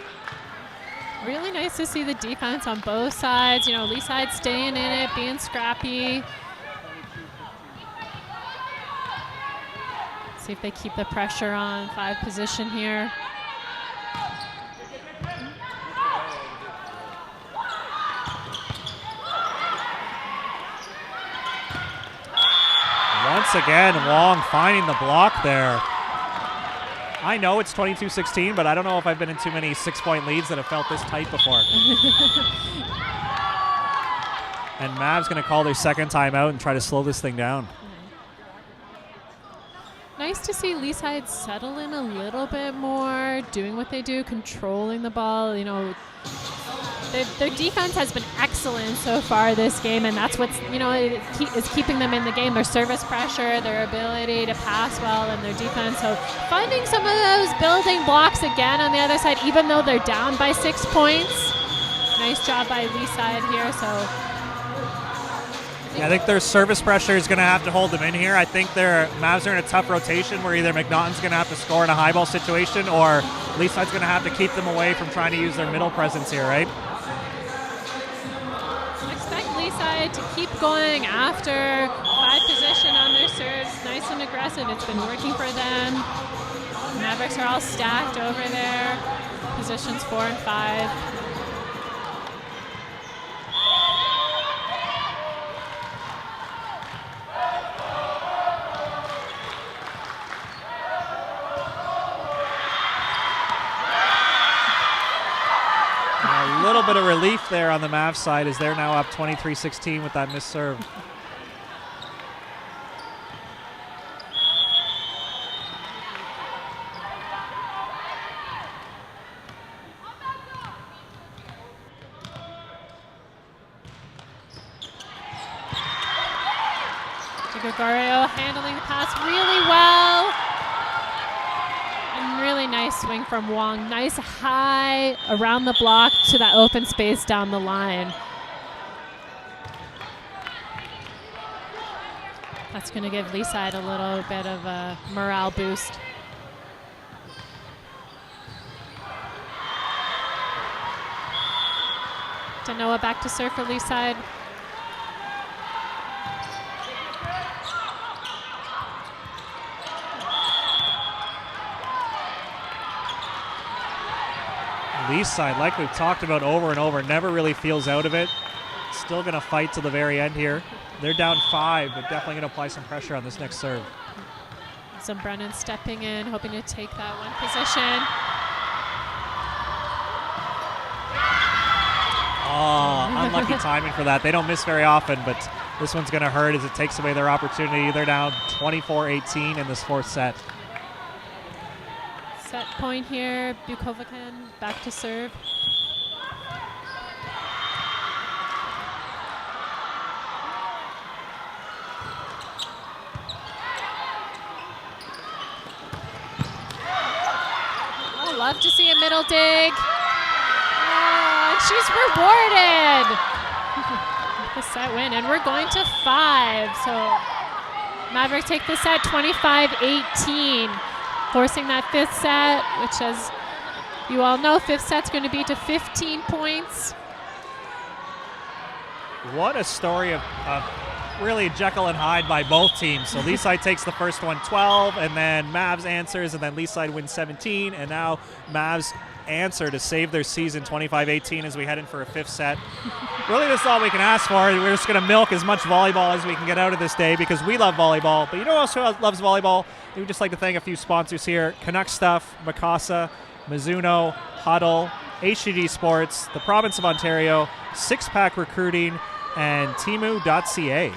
Really nice to see the defense on both sides. You know, Lee side staying in it, being scrappy. See if they keep the pressure on 5 position here. Once again, Wong finding the block there. I know it's 22-16, but I don't know if I've been in too many 6-point leads that have felt this tight before. And Mav's going to call their second timeout and try to slow this thing down. Nice to see Lee side settle in a little bit more, doing what they do, controlling the ball. You know, their defense has been excellent so far this game, and that's what's, you know, is keeping them in the game. Their service pressure, their ability to pass well, and their defense. So finding some of those building blocks again on the other side, even though they're down by 6 points. Nice job by Lee side here. So yeah, I think their service pressure is going to have to hold them in here. I think their Mavs are in a tough rotation where either McNaughton's going to have to score in a high ball situation, or Lee side's going to have to keep them away from trying to use their middle presence here, right? Side to keep going after 5 position on their serves. Nice and aggressive. It's been working for them. Mavericks are all stacked over there. Positions 4 and 5. A little bit of relief there on the Mavs side as they're now up 23-16 with that missed serve. DiGregorio handling the pass really well. And really nice swing from Wong. Nice high around the block to that open space down the line. That's going to give Lee side a little bit of a morale boost. Tanoa back to serve for Lee side. Lee's side, like we've talked about over and over, never really feels out of it. Still going to fight to the very end here. They're down 5, but definitely going to apply some pressure on this next serve. Brennan stepping in, hoping to take that one position. Oh, unlucky timing for that. They don't miss very often, but this one's going to hurt as it takes away their opportunity. They're down 24-18 in this 4th set. Set point here, Bukovican back to serve. love to see a middle dig. Oh, and she's rewarded. The set win, and we're going to 5. So Mavericks take the set 25-18, forcing that 5th set, which, as you all know, 5th set's going to be to 15 points. What a story of really Jekyll and Hyde by both teams. So Leaside takes the first one 12, and then Mavs answers, and then Leaside wins 17, and now Mavs answer to save their season 25-18 as we head in for a 5th set. Really, that's all we can ask for. We're just going to milk as much volleyball as we can get out of this day because we love volleyball. But you know who else loves volleyball? We would just like to thank a few sponsors here: Canuck Stuff, Mikasa, Mizuno, Huddle, HGG Sports, the Province of Ontario, Six Pack Recruiting, and Timu.ca.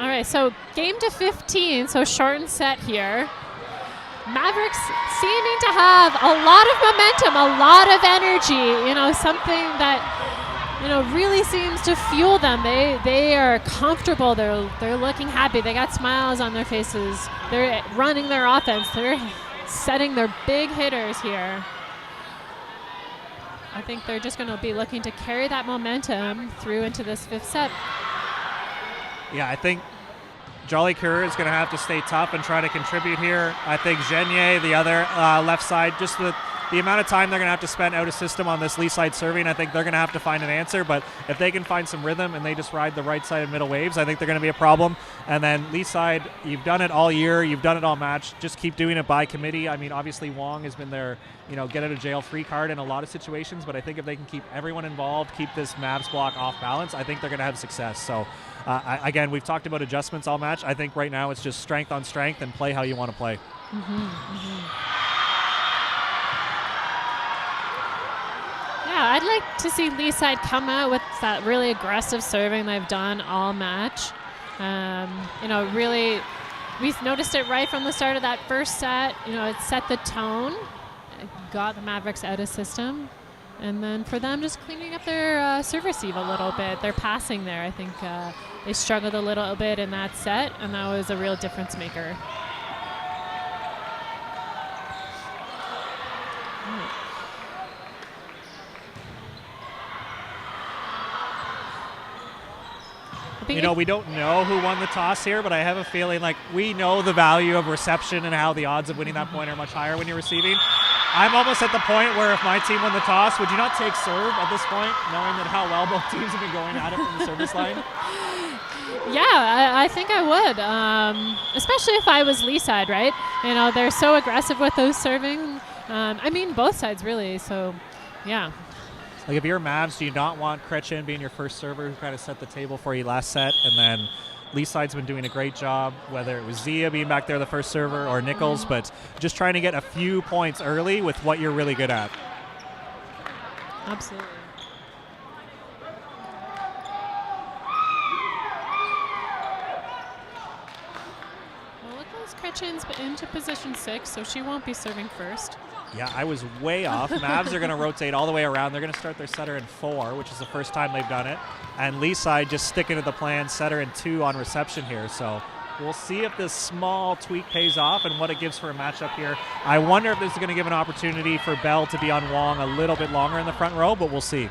All right, so game to 15, so shortened set here. Mavericks seeming to have a lot of momentum, a lot of energy, something that, really seems to fuel them. They are comfortable. They're looking happy. They got smiles on their faces. They're running their offense. They're setting their big hitters here. I think they're just going to be looking to carry that momentum through into this 5th set. Yeah, I think Jolly Kerr is going to have to stay tough and try to contribute here. I think Genier, the other left side, just the amount of time they're going to have to spend out of system on this Leaside serving, I think they're going to have to find an answer. But if they can find some rhythm and they just ride the right side of middle waves, I think they're going to be a problem. And then Leaside, you've done it all year. You've done it all match. Just keep doing it by committee. I mean, obviously Wong has been their, get out of jail free card in a lot of situations. But I think if they can keep everyone involved, keep this Mavs block off balance, I think they're going to have success. So again, we've talked about adjustments all match. I think right now it's just strength on strength and play how you want to play. Yeah, I'd like to see Leaside come out with that really aggressive serving they've done all match. Really, we've noticed it right from the start of that first set. It set the tone, it got the Mavericks out of system. And then for them, just cleaning up their serve receive a little bit. Their passing there, I think they struggled a little bit in that set, and that was a real difference maker. We don't know who won the toss here, but I have a feeling like we know the value of reception and how the odds of winning that point are much higher when you're receiving. I'm almost at the point where if my team won the toss, would you not take serve at this point, knowing that how well both teams have been going at it from the service line? Yeah, I think I would, especially if I was Leaside, right? They're so aggressive with those serving. Both sides really, so yeah. Like if you're Mavs, do you not want Kretchen being your first server who kind of set the table for you last set? And then Leaside's been doing a great job, whether it was Zia being back there the first server or Nichols, but just trying to get a few points early with what you're really good at. Absolutely. Well, look, Kretchen's into position 6, so she won't be serving first. Yeah, I was way off. Mavs are going to rotate all the way around. They're going to start their setter in 4, which is the first time they've done it. And Leaside just sticking to the plan, setter in 2 on reception here. So we'll see if this small tweak pays off and what it gives for a matchup here. I wonder if this is going to give an opportunity for Bell to be on Wong a little bit longer in the front row, but we'll see.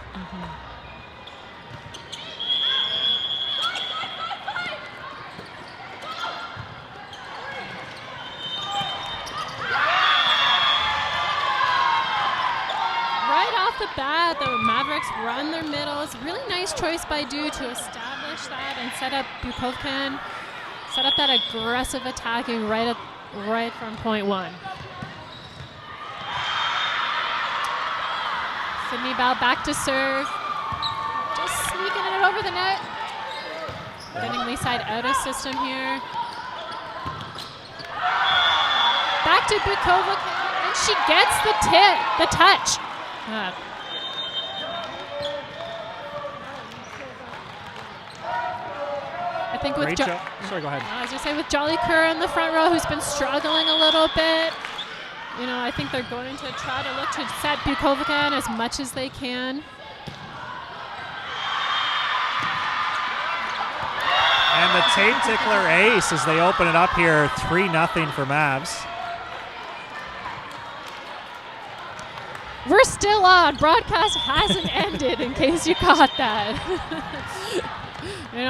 The Mavericks run their middle. It's a really nice choice by Du to establish that and set up Bukovkin, set up that aggressive attacking right from point 1. Sydney Bell back to serve, just sneaking it over the net, getting Leaside out of system here. Back to Bukovkin, and she gets the touch. I think with Sorry, go ahead. I was going to say with Jolly Kerr in the front row, who's been struggling a little bit. I think they're going to try to look to set Bukovkin as much as they can. And the tape tickler ace as they open it up here, 3-0 for Mavs. We're still on. Broadcast hasn't ended, in case you caught that.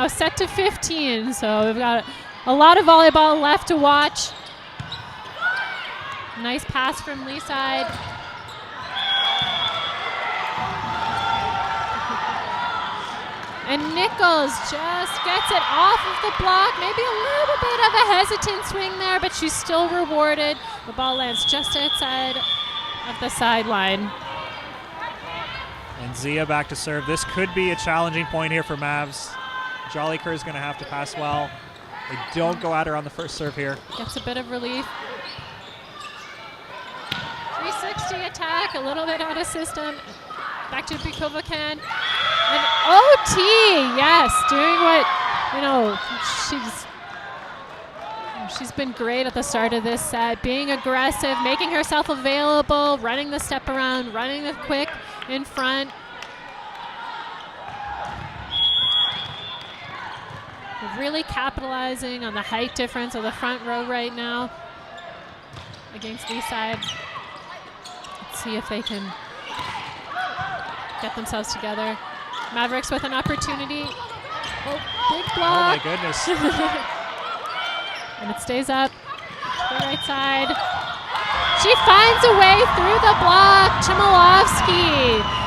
Set to 15, so we've got a lot of volleyball left to watch. Nice pass from Lee side. And Nichols just gets it off of the block. Maybe a little bit of a hesitant swing there, but she's still rewarded. The ball lands just outside of the sideline. And Zia back to serve. This could be a challenging point here for Mavs. Jollyker is going to have to pass well. They don't go at her on the first serve here. Gets a bit of relief. 360 attack, a little bit out of system. Back to Bukovacan. And OT, yes, doing what, she's been great at the start of this set, being aggressive, making herself available, running the step around, running the quick in front. Really capitalizing on the height difference of the front row right now against Lee side. Let's see if they can get themselves together. Mavericks with an opportunity. Oh, big block. Oh my goodness. And it stays up to the right side. She finds a way through the block. Chmielowski.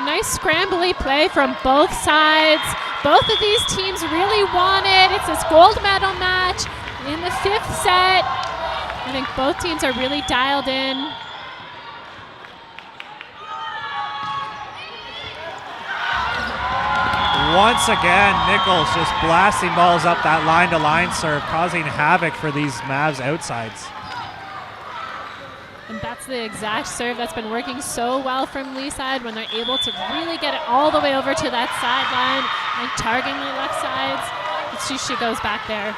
Nice scrambly play from both sides. Both of these teams really want it. It's this gold medal match in the 5th set. I think both teams are really dialed in. Once again, Nichols just blasting balls up that line-to-line serve, causing havoc for these Mavs outsides. And that's the exact serve that's been working so well from Lee side when they're able to really get it all the way over to that sideline and targeting the left sides. She goes back there.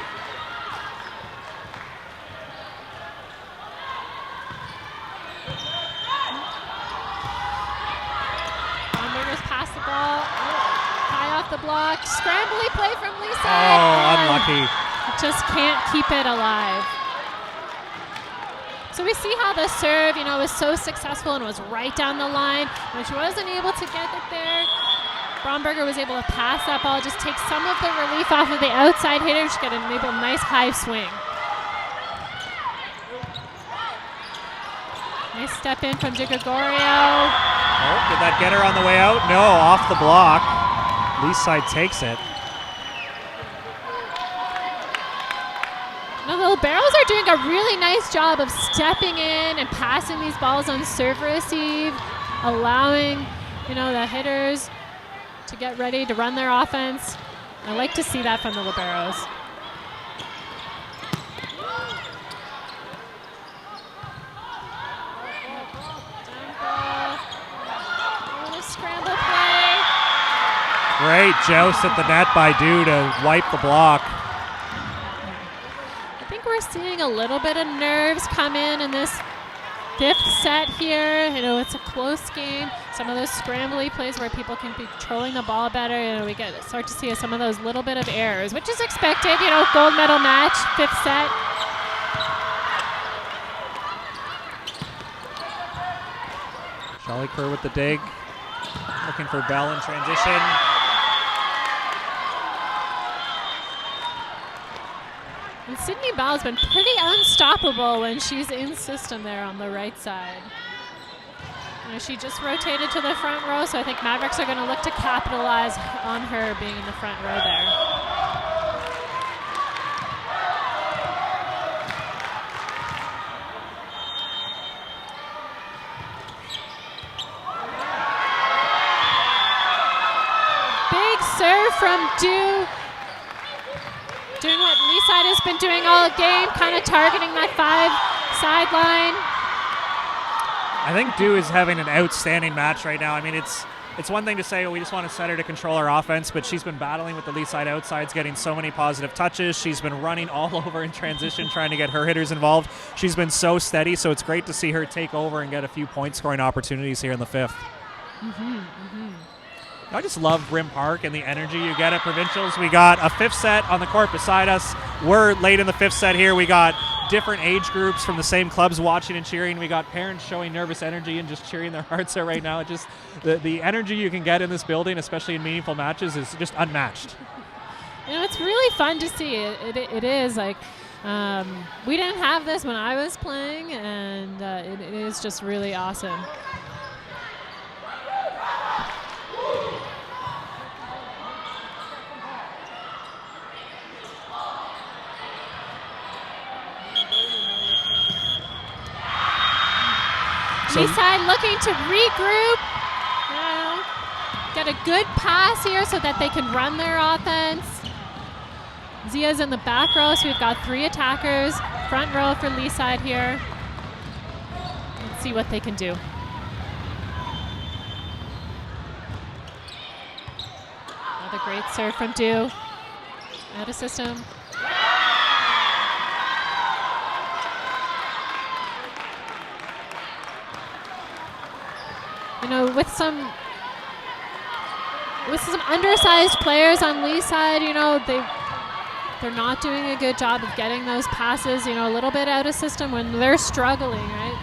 Bombergers pass the ball. High off the block. Scrambly play from Lee side. Oh, unlucky. Just can't keep it alive. So we see how the serve, was so successful and was right down the line. When she wasn't able to get it there, Bromberger was able to pass that ball, just take some of the relief off of the outside hitter. She got a nice high swing. Nice step in from DiGregorio. Oh, did that get her on the way out? No, off the block. Lee side takes it. Now the liberos are doing a really nice job of stepping in and passing these balls on serve receive, allowing, the hitters to get ready to run their offense. I like to see that from the liberos. Scramble play. Great joust at the net by Dew to wipe the block. I think we're seeing a little bit of nerves come in this 5th set here. It's a close game. Some of those scrambly plays where people can be controlling the ball better. We start to see some of those little bit of errors, which is expected. Gold medal match, 5th set. Jollyker with the dig. Looking for Bell in transition. And Sydney Bell's been pretty unstoppable when she's in system there on the right side. She just rotated to the front row, so I think Mavericks are going to look to capitalize on her being in the front row there. Big serve from Dew. Doing what Lee side has been doing all game, kind of targeting that 5 sideline. I think Dew is having an outstanding match right now. I mean, it's one thing to say, we just want to set her to control our offense, but she's been battling with the Lee side outsides, getting so many positive touches. She's been running all over in transition, trying to get her hitters involved. She's been so steady, so it's great to see her take over and get a few point scoring opportunities here in the 5th. I just love Brim Park and the energy you get at provincials. We got a 5th set on the court beside us. We're late in the 5th set here. We got different age groups from the same clubs watching and cheering. We got parents showing nervous energy and just cheering their hearts out right now. It just the energy you can get in this building, especially in meaningful matches, is just unmatched. It's really fun to see. It is like we didn't have this when I was playing, and it is just really awesome. Leaside looking to regroup, get a good pass here so that they can run their offense. Zia's in the back row, so we've got 3 attackers. Front row for Leaside here. Let's see what they can do. Another great serve from Dew. Out of system. With some undersized players on Lee's side, they're not doing a good job of getting those passes, a little bit out of system when they're struggling, right?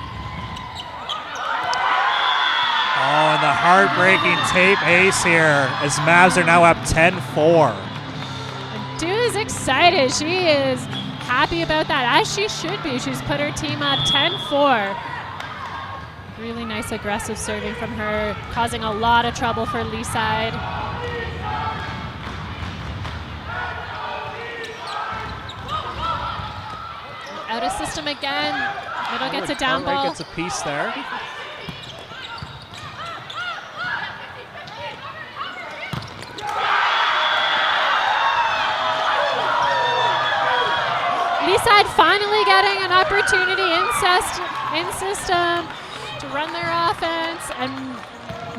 Oh, and the heartbreaking tape ace here as Mavs are now up 10-4. And Dew is excited. She is happy about that, as she should be. She's put her team up 10-4. Really nice aggressive serving from her, causing a lot of trouble for Leaside. Out of system again. Middle gets a down ball. Gets a piece there. Leaside finally getting an opportunity in system to run their offense, and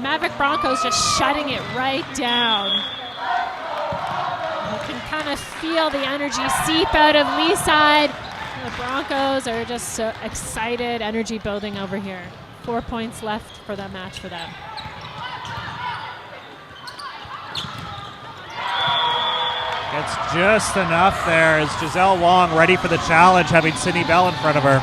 Maverick Broncos just shutting it right down. You can kind of feel the energy seep out of Leaside. The Broncos are just so excited, energy building over here. 4 points left for the match for them. Gets just enough there as Giselle Wong ready for the challenge, having Sydney Bell in front of her.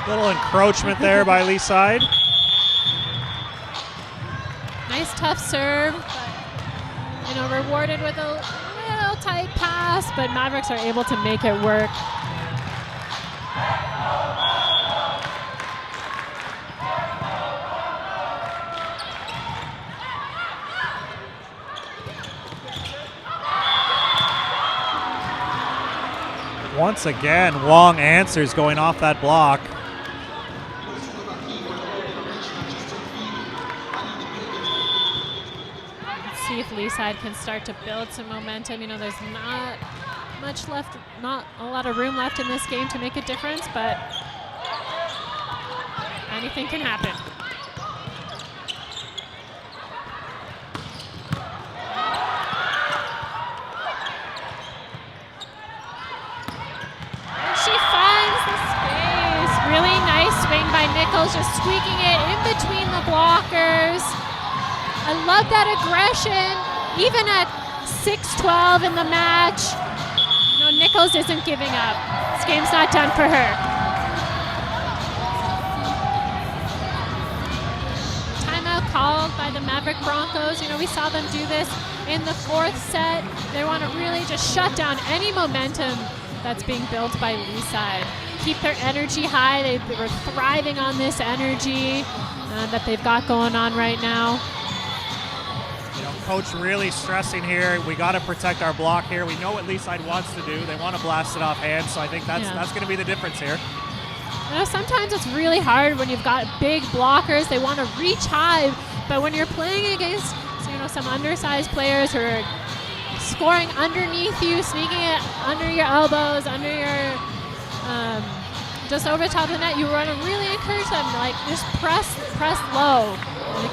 Little encroachment there by Leaside. Nice tough serve, but rewarded with a little tight pass, but Mavericks are able to make it work. Once again, Wong answers going off that block. See if Leaside can start to build some momentum. There's not much left, not a lot of room left in this game to make a difference, but anything can happen. And she finds the space. Really nice swing by Nichols, just squeaking it in between the blockers. I love that aggression, even at 6-12 in the match. Nichols isn't giving up. This game's not done for her. Timeout called by the Maverick Broncos. We saw them do this in the 4th set. They want to really just shut down any momentum that's being built by Leaside. Keep their energy high. They were thriving on this energy that they've got going on right now. Coach really stressing here. We got to protect our block here. We know what Leaside wants to do. They want to blast it off hand, so I think that's going to be the difference here. Sometimes it's really hard when you've got big blockers. They want to reach high, but when you're playing against some undersized players who are scoring underneath you, sneaking it under your elbows, under your just over the top of the net, you want to really encourage them, like just press low. And it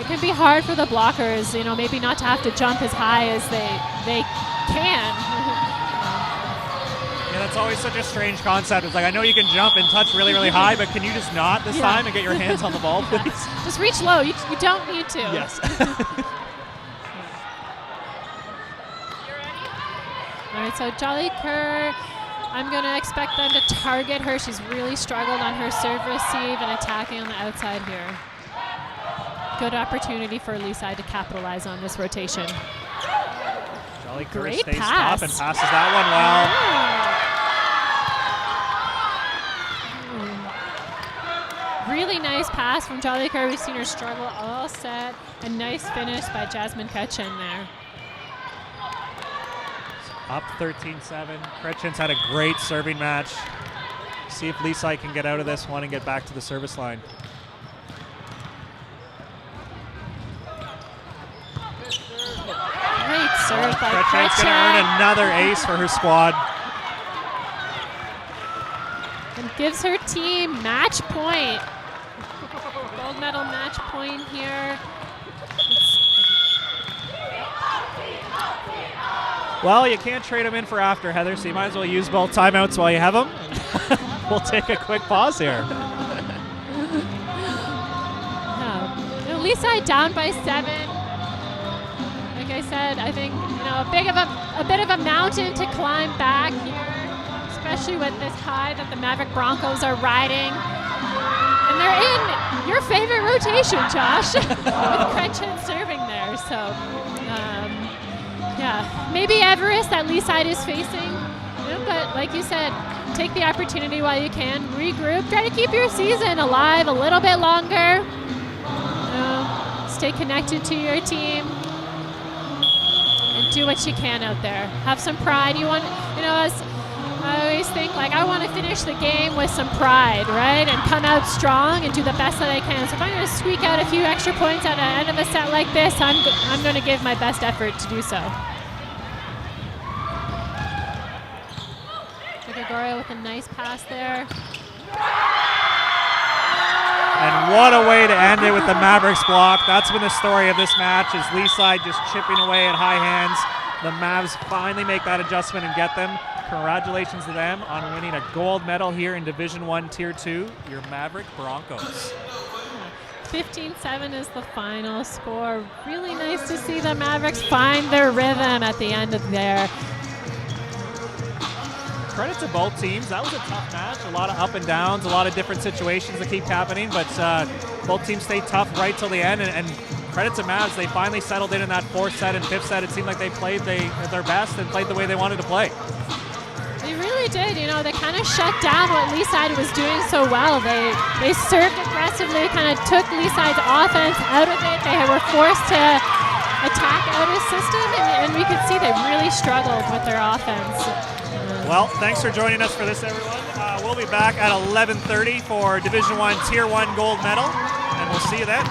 can be hard for the blockers, you know, maybe not to have to jump as high as they can. Yeah, that's always such a strange concept. It's like, I know you can jump and touch really, really high, but can you just not this time and get your hands on the ball, please? Just reach low. You don't need to. Yes. All right, so Jolly Kerr, I'm going to expect them to target her. She's really struggled on her serve receive and attacking on the outside here. Good opportunity for Leaside to capitalize on this rotation. Jolly Kerr Great stays pass. top and passes that one well. Really nice pass from Jolly Kerr. We've seen her struggle all set. A nice finish by Jasmine Ketchen there. Up 13-7. Kretchen's had a great serving match. See if Leaside can get out of this one and get back to the service line. Great serve by Kretchen's going to earn another ace for her squad. And gives her team match point. Gold medal match point here. Well, you can't trade them in for after, Heather, so you might as well use both timeouts while you have them. We'll take a quick pause here. Leaside down by 7. Like I said, I think a bit of a mountain to climb back here, especially with this high that the Maverick Broncos are riding. And they're in your favorite rotation, Josh, with Kretchen serving there. So, yeah, maybe Everest that Leaside is facing, but like you said, take the opportunity while you can, regroup, try to keep your season alive a little bit longer. Stay connected to your team and do what you can out there. Have some pride. As I always think, like, I want to finish the game with some pride, right? And come out strong and do the best that I can. So if I'm going to squeak out a few extra points at the end of a set like this, I'm going to give my best effort to do so. Gregorio with a nice pass there. And what a way to end it with the Mavericks block. That's been the story of this match, is Leaside just chipping away at high hands. The Mavs finally make that adjustment and get them. Congratulations to them on winning a gold medal here in Division I Tier 2, your Maverick Broncos. 15-7 is the final score. Really nice to see the Mavericks find their rhythm at the end of there. Credit to both teams. That was a tough match. A lot of up and downs, a lot of different situations that keep happening, but both teams stayed tough right till the end, and credit to Mavs. They finally settled in that 4th set and 5th set. It seemed like they played their best and played the way they wanted to play. They really did. They kind of shut down what Leaside was doing so well. They served aggressively, kind of took Leaside's offense out of it. They were forced to attack out of system, and we could see they really struggled with their offense. Well, thanks for joining us for this, everyone. We'll be back at 11:30 for Division I Tier 1 gold medal, and we'll see you then.